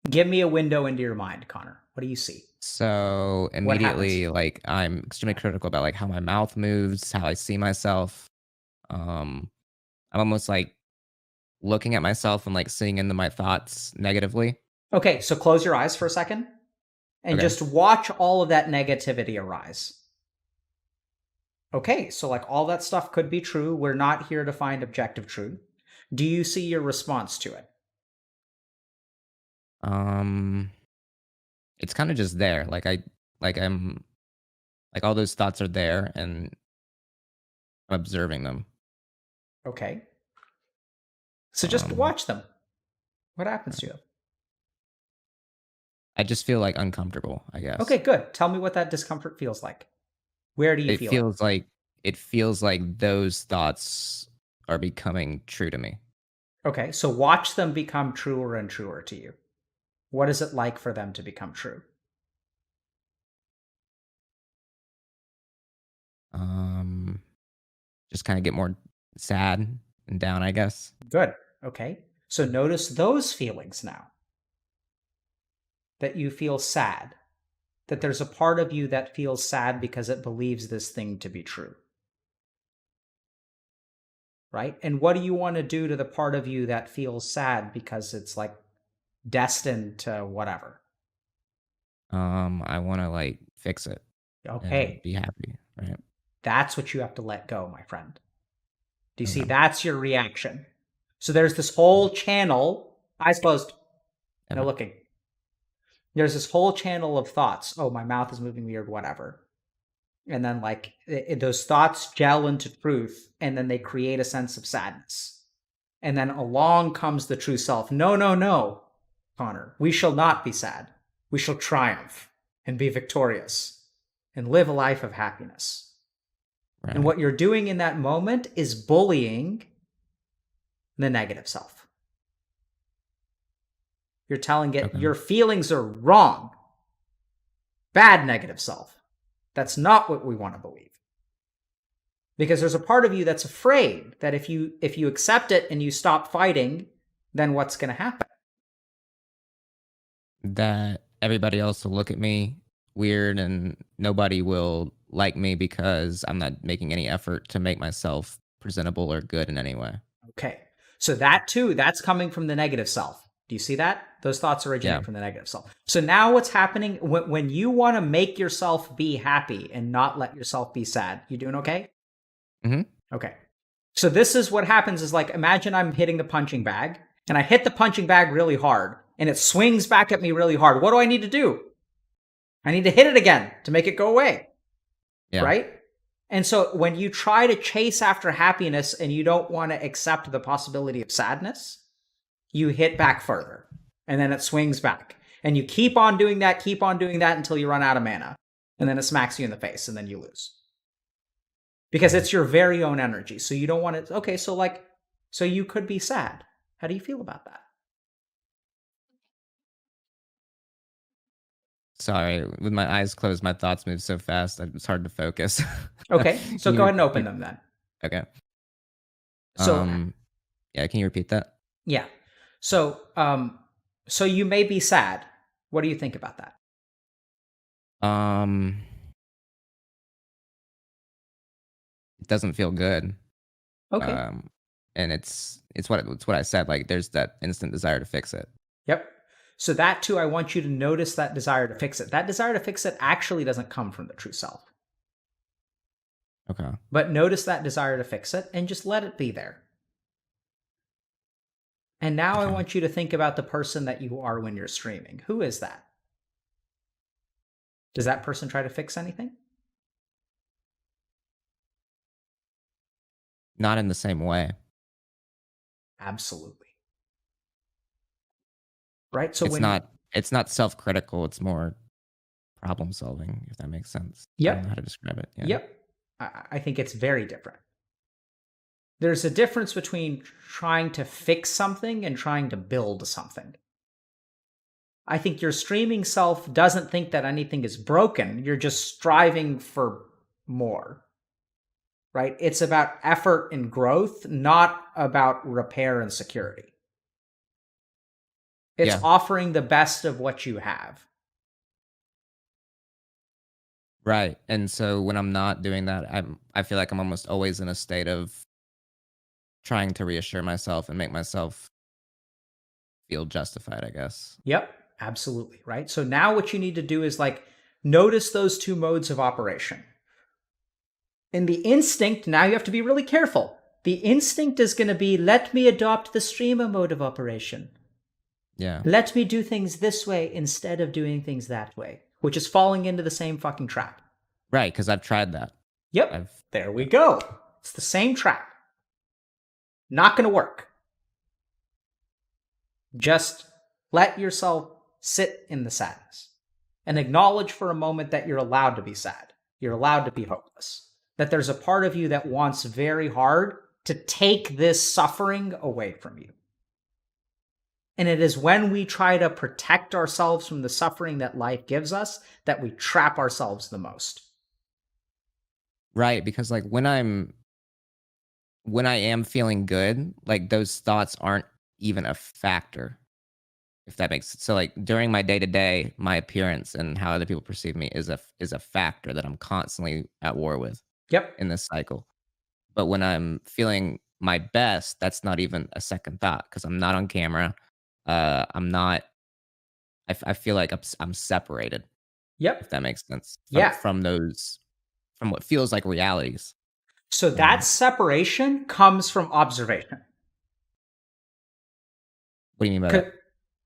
Give me a window into your mind, Connor. What do you see? So What happens? immediately, like I'm extremely critical about like how my mouth moves, how I see myself. Um, I'm almost like looking at myself and like seeing into my thoughts negatively. Okay, so close your eyes for a second and Okay. just watch all of that negativity arise. Okay, so like all that stuff could be true. We're not here to find objective truth. Do you see your response to it? Um, it's kind of just there. I'm like all those thoughts are there and I'm observing them. Okay. So just Um, watch them. What happens to you? I just feel like uncomfortable, I Okay, guess. good. Tell me what that discomfort feels like. Where do you It feel it? feels like it feels like those thoughts are becoming true to me. Okay, so watch them become truer and truer to you. What is it like for them to become true? Um, just kind of get more sad and down, I guess. Good. Okay. So notice those feelings now, that you feel sad, that there's a part of you that feels sad because it believes this thing to be true. Right? And what do you want to do to the part of you that feels sad because it's like destined to whatever? I want to like fix it and Okay. be happy, right? That's what you have to let go, my friend. Do you see? Okay. That's your reaction. So there's this whole channel, eyes closed, no Okay. looking. There's this whole channel of thoughts. Oh, my mouth is moving weird, whatever. And then, like, those thoughts gel into truth, and then they create a sense of sadness. And then along comes the true self. No, no, no, Connor. We shall not be sad. We shall triumph and be victorious and live a life of happiness. And Right. what you're doing in that moment is bullying the negative self. You're telling it Okay. your feelings are wrong. Bad negative self. That's not what we want to believe. Because there's a part of you that's afraid that if you accept it and you stop fighting, then what's going to happen? That everybody else will look at me weird and nobody will like me because I'm not making any effort to make myself presentable or good in any way. Okay. So that too, that's coming from the negative self. Do you see that? Those thoughts Yeah. originate from the negative self. So now what's happening when you want to make yourself be happy and not let yourself be sad, you doing okay? Mm-hmm. Okay. So this is what happens is like, imagine I'm hitting the punching bag and I hit the punching bag really hard and it swings back at me really hard. What do I need to do? I need to hit it again to make it go away. Yeah. Right? And so when you try to chase after happiness and you don't want to accept the possibility of sadness, you hit back further and then it swings back. And you keep on doing that until you run out of mana. And then it smacks you in the face and then you lose. Because it's your very own energy. So you don't want it. Okay, so you could be sad. How do you feel about that? Sorry, with my eyes closed, my thoughts move so fast that it's hard to focus. Okay, so Can go you ahead and open repeat? them then. Okay. So Yeah, can you repeat that? yeah. So you may be sad. What do you think about that? Um, it doesn't feel good. Okay. And it's what I said. Like, there's that instant desire to fix it. Yep. So that too, I want you to notice that desire to fix it. That desire to fix it actually doesn't come from the true self. Okay. But notice that desire to fix it and just let it be there. And now I Okay. want you to think about the person that you are when you're streaming. Who is that? Does that person try to fix anything? Not in the same way. Absolutely. Right? So It's when not self-critical. It's more problem solving, if that makes sense. I don't know how to describe it. Yeah. Yep. I think it's very different. There's a difference between trying to fix something and trying to build something. I think your streaming self doesn't think that anything is broken. You're just striving for more. Right? It's about effort and growth, not about repair and security. It's offering the best of what you have. Right. And so when I'm not doing that, I feel like I'm almost always in a state of trying to reassure myself and make myself feel justified, I guess. Yep, absolutely. Right. So now what you need to do is like notice those two modes of operation. In the instinct, now you have to be really careful. The instinct is going to be, let me adopt the streamer mode of operation. Yeah. Let me do things this way instead of doing things that way, which is falling into the same fucking trap. Right, because I've tried that. Yep. There we go. It's the same trap. Not going to work. Just let yourself sit in the sadness and acknowledge for a moment that you're allowed to be sad. You're allowed to be hopeless. That there's a part of you that wants very hard to take this suffering away from you. And it is when we try to protect ourselves from the suffering that life gives us that we trap ourselves the most. Right, because like when I am feeling good, like those thoughts aren't even a factor. If that makes sense. So like during my day-to-day, my appearance and how other people perceive me is a factor that I'm constantly at war with. Yep. In this cycle. But when I'm feeling my best, that's not even a second thought because I'm not on camera. I'm not. I feel like I'm separated. Yep. If that makes sense. From what feels like realities. So that separation comes from observation. What do you mean by that?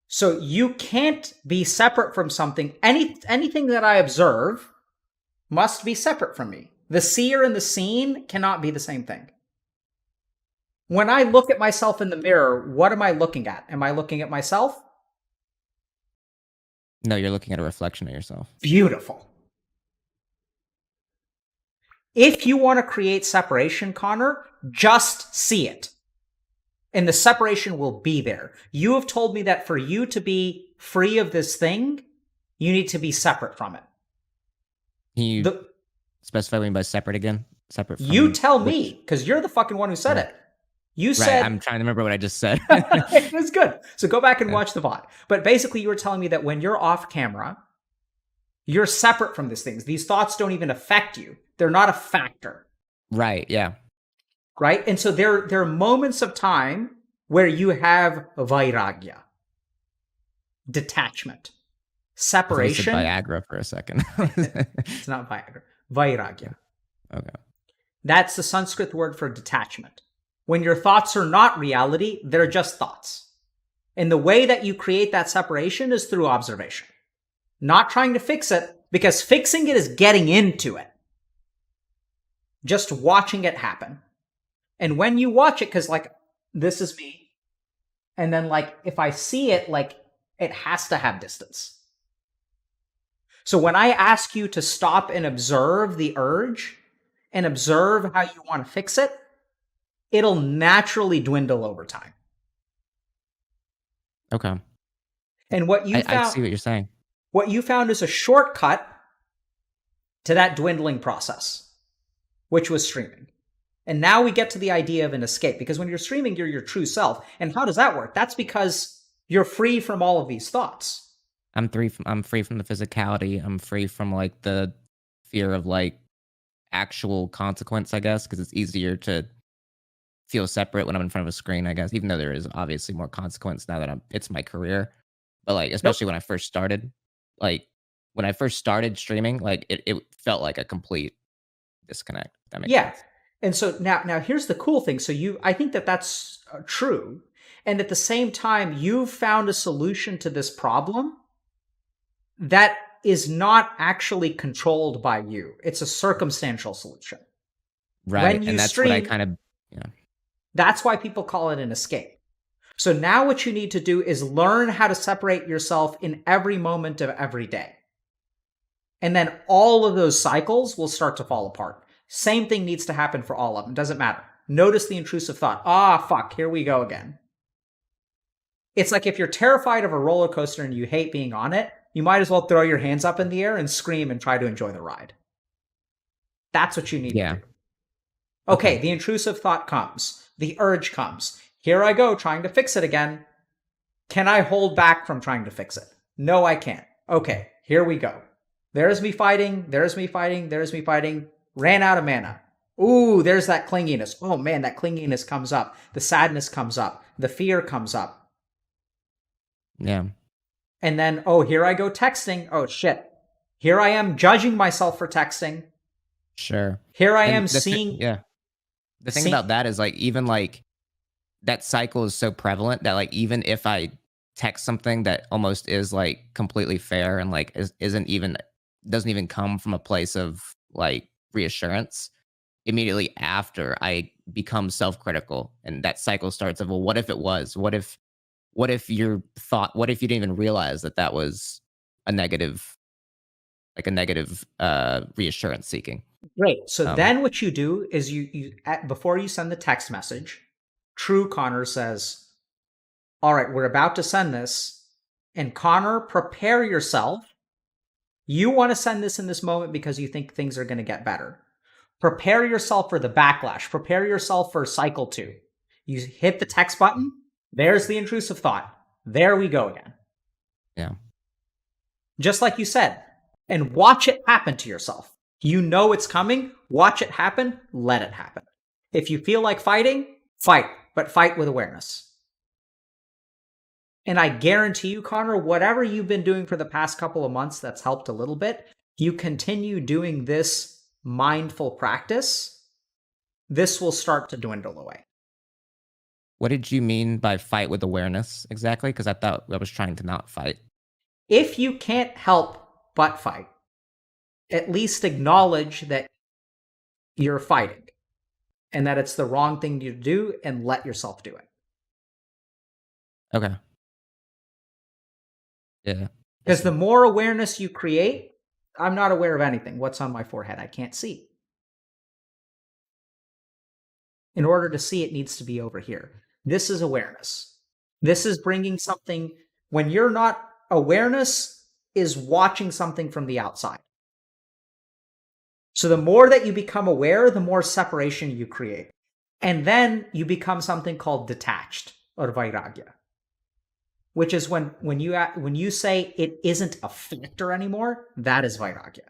So you can't be separate from something. Anything that I observe must be separate from me. The seer and the seen cannot be the same thing. When I look at myself in the mirror, what am I looking at? Am I looking at myself? No, you're looking at a reflection of yourself. Beautiful. If you want to create separation, Connor, just see it. And the separation will be there. You have told me that for you to be free of this thing, you need to be separate from it. Can you specify what you mean by separate again? Separate from You tell which? me, because you're the fucking one who said it. You Right, said... I'm trying to remember what I just said. It was good. So go back and watch the VOD. But basically, you were telling me that when you're off camera, you're separate from these things. These thoughts don't even affect you. They're not a factor. Right, yeah. Right? And so there are moments of time where you have vairagya, detachment, separation. I said Viagra for a second. It's not Viagra. Vairagya. Okay. That's the Sanskrit word for detachment. When your thoughts are not reality, they're just thoughts. And the way that you create that separation is through observation. Not trying to fix it, because fixing it is getting into it. Just watching it happen. And when you watch it, because like, this is me. And then like, if I see it, like, it has to have distance. So when I ask you to stop and observe the urge and observe how you want to fix it, it'll naturally dwindle over time. Okay. And what you found, I see what you're saying. What you found is a shortcut to that dwindling process, which was streaming. And now we get to the idea of an escape, because when you're streaming, you're your true self. And how does that work? That's because you're free from all of these thoughts. I'm free from the physicality. I'm free from like the fear of like actual consequence, I guess, because it's easier to feel separate when I'm in front of a screen, I guess, even though there is obviously more consequence now that it's my career. But like, especially when I first started, streaming, like it felt like a complete disconnect. That makes sense. And so now here's the cool thing. So I think that's true. And at the same time, you've found a solution to this problem that is not actually controlled by you. It's a circumstantial solution. Right. And that's what I kind of, that's why people call it an escape. So now what you need to do is learn how to separate yourself in every moment of every day. And then all of those cycles will start to fall apart. Same thing needs to happen for all of them. Doesn't matter. Notice the intrusive thought. Fuck, here we go again. It's like if you're terrified of a roller coaster and you hate being on it, you might as well throw your hands up in the air and scream and try to enjoy the ride. That's what you need to do. Okay, the intrusive thought comes. The urge comes. Here I go, trying to fix it again. Can I hold back from trying to fix it? No, I can't. Okay, here we go. There's me fighting. There's me fighting. There's me fighting. Ran out of mana. Ooh, there's that clinginess. Oh man, that clinginess comes up. The sadness comes up. The fear comes up. Yeah. And then, here I go texting. Oh shit. Here I am judging myself for texting. Sure. Here I am seeing... The thing about that is like, even like that cycle is so prevalent that like, even if I text something that almost is like completely fair and like doesn't even come from a place of like reassurance, immediately after I become self-critical and that cycle starts of, well, what if it was? What if you didn't even realize that was a negative reassurance seeking? Great. So then what you do is you before you send the text message, true Connor says, all right, we're about to send this. And Connor, prepare yourself. You want to send this in this moment because you think things are going to get better. Prepare yourself for the backlash. Prepare yourself for cycle 2. You hit the text button. There's the intrusive thought. There we go again. Yeah. Just like you said. And watch it happen to yourself. You know it's coming. Watch it happen. Let it happen. If you feel like fighting, fight. But fight with awareness. And I guarantee you, Connor, whatever you've been doing for the past couple of months that's helped a little bit, you continue doing this mindful practice, this will start to dwindle away. What did you mean by fight with awareness exactly? Because I thought I was trying to not fight. If you can't help but fight, at least acknowledge that you're fighting and that it's the wrong thing to do and let yourself do it. Okay. Yeah. Because the more awareness you create, I'm not aware of anything. What's on my forehead? I can't see. In order to see, it needs to be over here. This is awareness. This is bringing something when you're not, awareness is watching something from the outside. So the more that you become aware, the more separation you create. And then you become something called detached or vairagya, which is when you say it isn't a factor anymore, that is vairagya.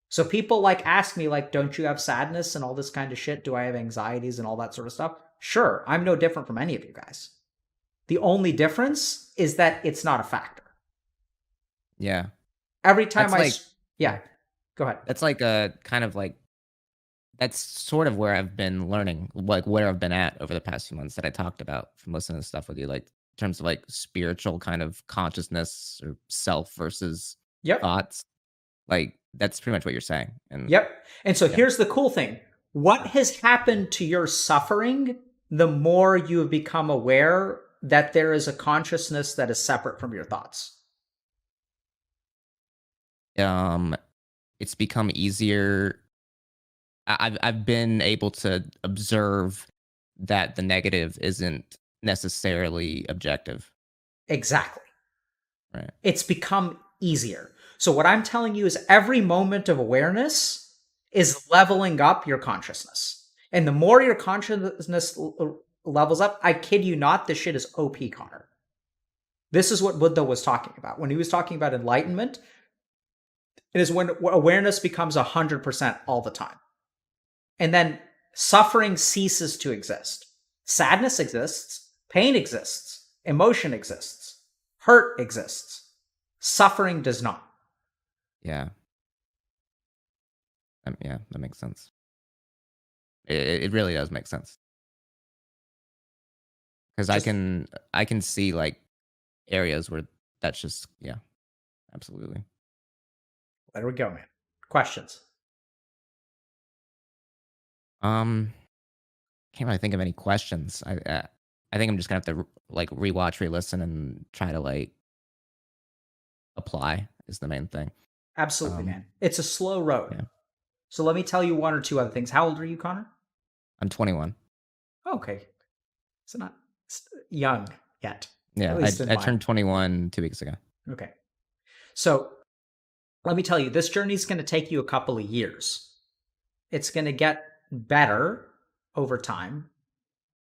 So people like ask me like, don't you have sadness and all this kind of shit? Do I have anxieties and all that sort of stuff? Sure, I'm no different from any of you guys. The only difference is that it's not a factor. Yeah. Every time That's like yeah, go ahead. that's like a kind of like that's sort of where I've been learning, like where I've been at over the past few months that I talked about from listening to stuff with you, like in terms of like spiritual kind of consciousness or self versus Yep. thoughts. Like that's pretty much what you're saying. And Yep. And so yeah. here's the cool thing. What has happened to your suffering the more you have become aware that there is a consciousness that is separate from your thoughts? Um it's become easier. I've been able to observe that the negative isn't necessarily objective. Exactly. Right. It's become easier. So what I'm telling you is every moment of awareness is leveling up your consciousness. And the more your consciousness levels up, I kid you not, this shit is OP, Connor. This is what Buddha was talking about. When he was talking about enlightenment, it is when awareness becomes 100% all the time. And then suffering ceases to exist. Sadness exists, pain exists, emotion exists, hurt exists. Suffering does not. Yeah. Yeah, that makes sense. It really does make sense. Because Just I can see like areas where that's just yeah, absolutely. let it go, man. Questions? Um, can't really think of any questions. I think I'm just gonna have to like rewatch, re-listen, and try to like apply is the main thing. Absolutely, Um, man. It's a slow road. yeah, So let me tell you one or two other things. How old are you, Connor? I'm 21. Okay. So not young yet, at Yeah, least in I my. turned 21 2 weeks ago. Okay. So let me tell you, this journey is going to take you a couple of years. It's going to get better over time.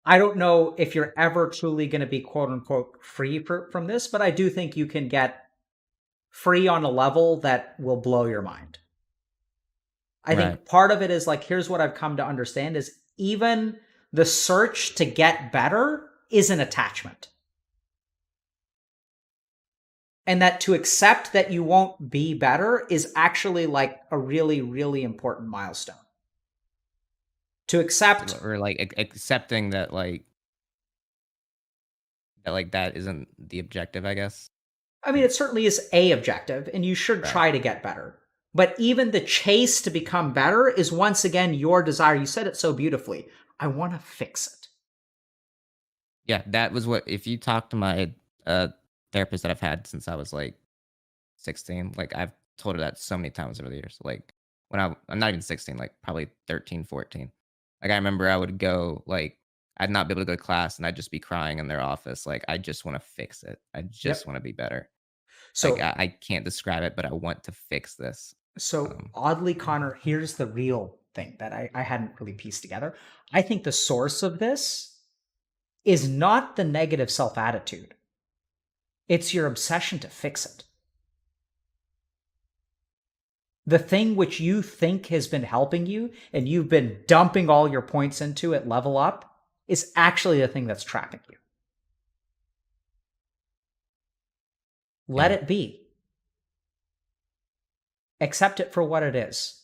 I don't know if you're ever truly going to be quote unquote free from this, but I do think you can get free on a level that will blow your mind. I Right. think part of it is like, here's what I've come to understand is even the search to get better is an attachment. And that to accept that you won't be better is actually like a really, really important milestone. To accept, Or like accepting that like that isn't the objective, I guess. I mean, it certainly is a objective, and you should Right. try to get better. But even the chase to become better is once again your desire. You said it so beautifully. I want to fix it. Yeah, that was what if you talk to my therapist that I've had since I was like 16, like I've told her that so many times over the years. Like when I'm not even 16, like probably 13, 14. Like I remember I would go like I'd not be able to go to class and I'd just be crying in their office. Like I just want to fix it. I just Yep. want to be better. Like So I can't describe it, but I want to fix this. So Um, oddly, Connor, here's the real thing that I hadn't really pieced together. I think the source of this is not the negative self attitude, it's your obsession to fix it. The thing which you think has been helping you and you've been dumping all your points into at level up is actually the thing that's trapping you. Let yeah, it be. Accept it for what it is.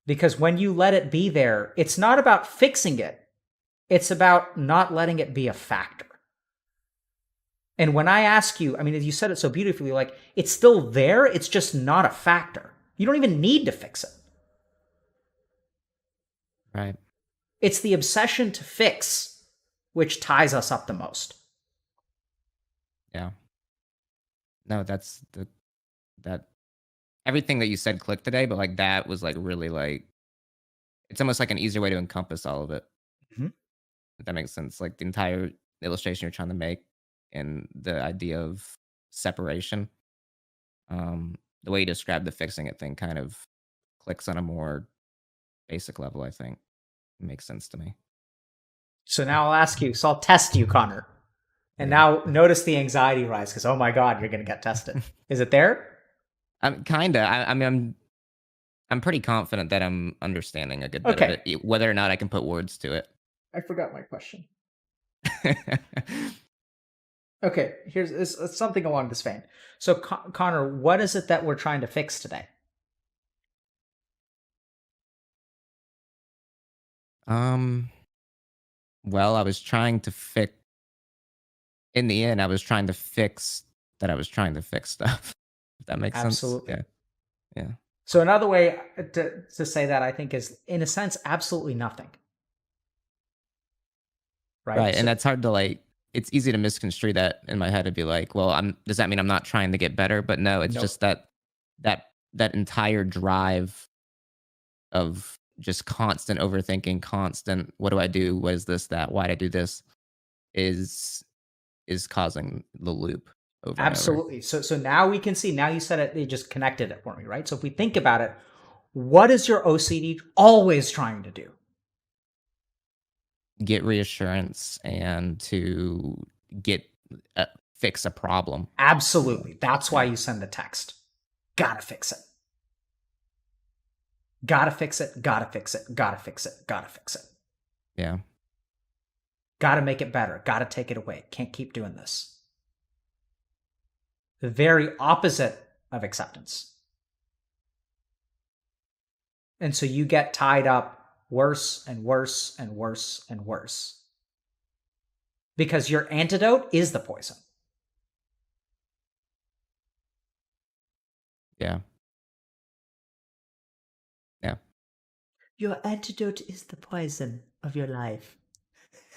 Because when you let it be there, it's not about fixing it, it's about not letting it be a factor. And when I ask you, I mean, you said it so beautifully, like, it's still there, it's just not a factor. You don't even need to fix it. right. It's the obsession to fix which ties us up the most. Yeah. No, that's that everything that you said clicked today, but like that was like really like it's almost like an easier way to encompass all of it. Mhm. if that makes sense. Like the entire illustration you're trying to make and the idea of separation. The way you describe the fixing it thing kind of clicks on a more basic level, I think. It makes sense to me. So now I'll ask you, so I'll test you, Connor. And Yeah. now notice the anxiety rise because, oh my God, you're going to get tested. Is it there? I'm kinda. I mean, I'm pretty confident that I'm understanding a good bit of Okay. it, whether or not I can put words to it. I forgot my question. Okay, here's it's something along this vein. So, Connor, what is it that we're trying to fix today? um, well, I was trying to fix. In the end, I was trying to fix that I was trying to fix stuff. If that makes sense. Absolutely. Yeah. Yeah. So, another way to say that, I think, is in a sense, absolutely nothing. Right? Right, and So, that's hard to, like it's easy to misconstrue that in my head and be like, "Well, does that mean I'm not trying to get better?" But no, it's no, just that entire drive of just constant overthinking, constant, "What do I do? What is this, that? Why'd I do this?" is is causing the loop over and over. absolutely. So now we can see, now you said it, they just connected it for me, right? So, if we think about it, what is your OCD always trying to do? Get reassurance and to get fix a problem. Absolutely. That's why Yeah. you send the text. Gotta fix it. Gotta fix it. Gotta fix it. Gotta fix it. Gotta fix it. Yeah. Gotta make it better. Gotta take it away. Can't keep doing this. The very opposite of acceptance. And so you get tied up worse and worse and worse and worse. Because your antidote is the poison. Yeah. Yeah. Your antidote is the poison of your life.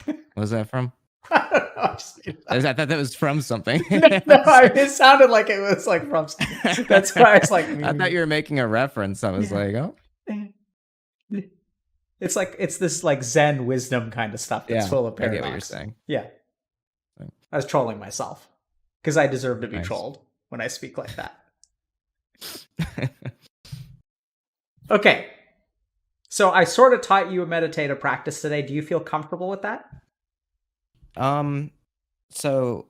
What was that from? I don't know. I thought that was from something. No, it sounded like it was like from something. That's why I was like, I thought you were making a reference. I was yeah. like, "Oh." It's like it's this like Zen wisdom kind of stuff that's Yeah, full of I get what you're paradox. saying. Yeah, Like, I was trolling myself because I deserve to be nice. trolled when I speak like that. Okay, so I sort of taught you a meditative practice today. Do you feel comfortable with that? So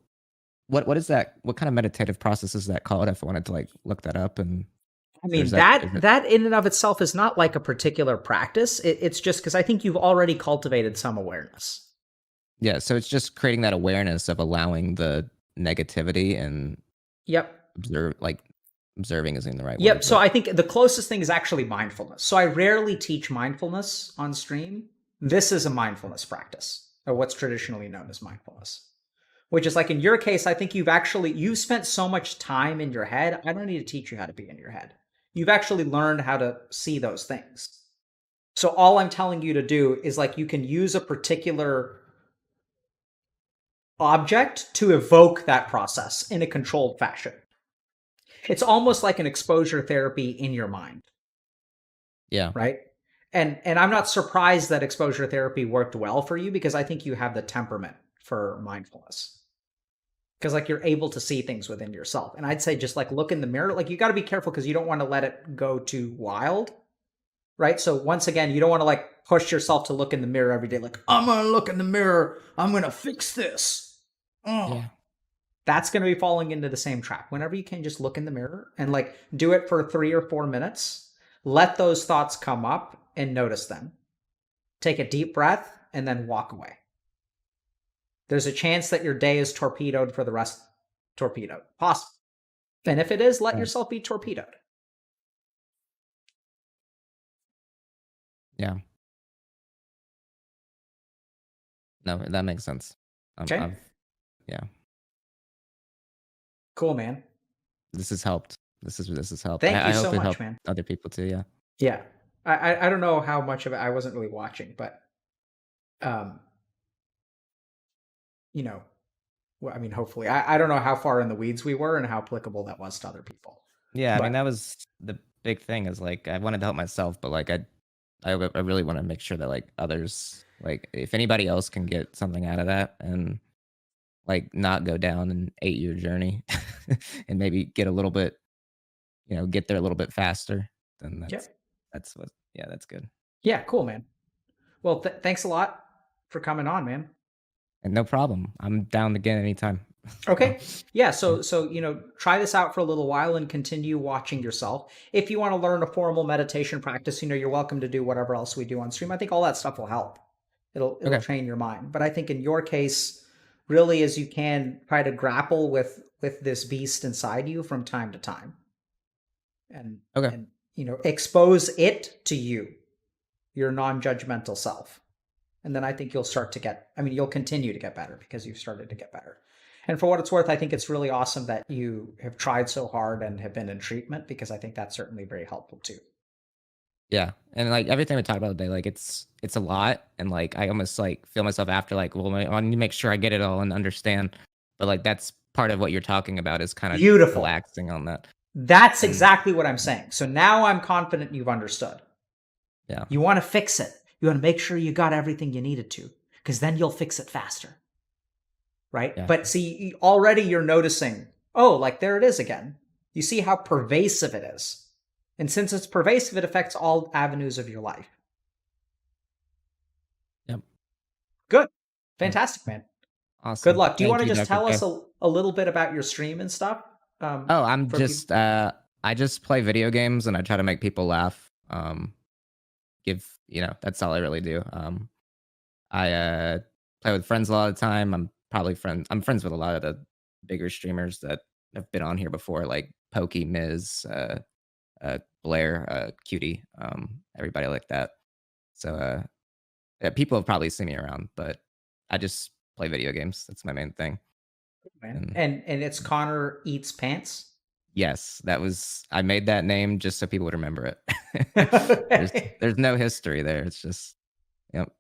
what is that? What kind of meditative process is that called? If I wanted to like look that up, and I or mean is that it that in and of itself is not like a particular practice. It's just because I think you've already cultivated some awareness. yeah, so it's just creating that awareness of allowing the negativity and Yep. observing isn't the right Yep. word, So but I think the closest thing is actually mindfulness. So I rarely teach mindfulness on stream. This is a mindfulness practice, or what's traditionally known as mindfulness. Which is like in your case, I think you've spent so much time in your head. I don't need to teach you how to be in your head. You've actually learned how to see those things. So all I'm telling you to do is like you can use a particular object to evoke that process in a controlled fashion. It's almost like an exposure therapy in your mind. yeah. Right? And I'm not surprised that exposure therapy worked well for you because I think you have the temperament for mindfulness. Because like you're able to see things within yourself. And I'd say just like look in the mirror. Like you got to be careful because you don't want to let it go too wild. Right? So once again, you don't want to like push yourself to look in the mirror every day like I'm going to look in the mirror. I'm going to fix this. Oh. Yeah. That's going to be falling into the same trap. Whenever you can just look in the mirror and like do it for 3 or 4 minutes, let those thoughts come up and notice them. Take a deep breath and then walk away. There's a chance that your day is torpedoed for the rest. Torpedoed. Possible. And if it is, let Yeah. yourself be torpedoed. Yeah. No, that makes sense. Okay. Yeah. Cool, man. This has helped. This has helped. Thank I you so hope it much, helped man. other people too. Yeah. Yeah. I don't know how much of it I wasn't really watching, but um, you know, well, I mean, hopefully, I don't know how far in the weeds we were and how applicable that was to other people. Yeah. I mean, But that was the big thing. Is like I wanted to help myself, but like I really want to make sure that like others Like if anybody else can get something out of that and like not go down an 8-year journey and maybe get a little bit, get there a little bit faster, then Yeah. that's what yeah, that's good. Yeah, cool, man. Well, thanks a lot for coming on, man. And no problem. I'm down again anytime. So, Okay. Yeah, yeah. so try this out for a little while and continue watching yourself. If you want to learn a formal meditation practice, you're welcome to do whatever else we do on stream. I think all that stuff will help. It'll Okay. train your mind. But I think in your case, really as you can try to grapple with this beast inside you from time to time. And Okay. and expose it to you, your non-judgmental self. And then I think you'll start to you'll continue to get better because you've started to get better. And for what it's worth, I think it's really awesome that you have tried so hard and have been in treatment because I think that's certainly very helpful too. Yeah. And like everything we talked about today, like it's a lot. And like I almost like feel myself after like, well, I need to make sure I get it all and understand. But like that's part of what you're talking about is kind of Beautiful. relaxing on that. That's And exactly what I'm saying. So now I'm confident you've understood. yeah. You want to fix it. You want to make sure you got everything you needed to, because then you'll fix it faster. Right? Yeah. But see, already you're noticing, oh, like there it is again. You see how pervasive it is. And since it's pervasive, it affects all avenues of your life. Yep. Good. Oh, Fantastic, man. Good awesome. luck. Do you want Thank to you, just Dr. tell us K. a little bit about your stream and stuff? Oh, I'm For people. just I just play video games and I try to make people laugh. That's all I really do. I play with friends a lot of the time. I'm friends with a lot of the bigger streamers that have been on here before, like Pokey, Miz, Blair, Cutie, everybody like that. So yeah, people have probably seen me around, but I just play video games. That's my main thing. Man. And And it's Connor Eats Pants. yes, I made that name just so people would remember it. there's Okay. there's no history there. It's just yep.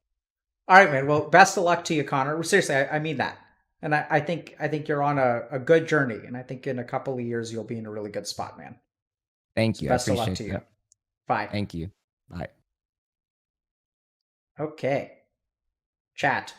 All right, man. Well, best of luck to you, Connor. Seriously, I mean that. And I think you're on a good journey. And I think in a couple of years you'll be in a really good spot, man. Thank So you. I best of luck appreciate to you. that. Bye. Thank you. Bye. Okay. Chat.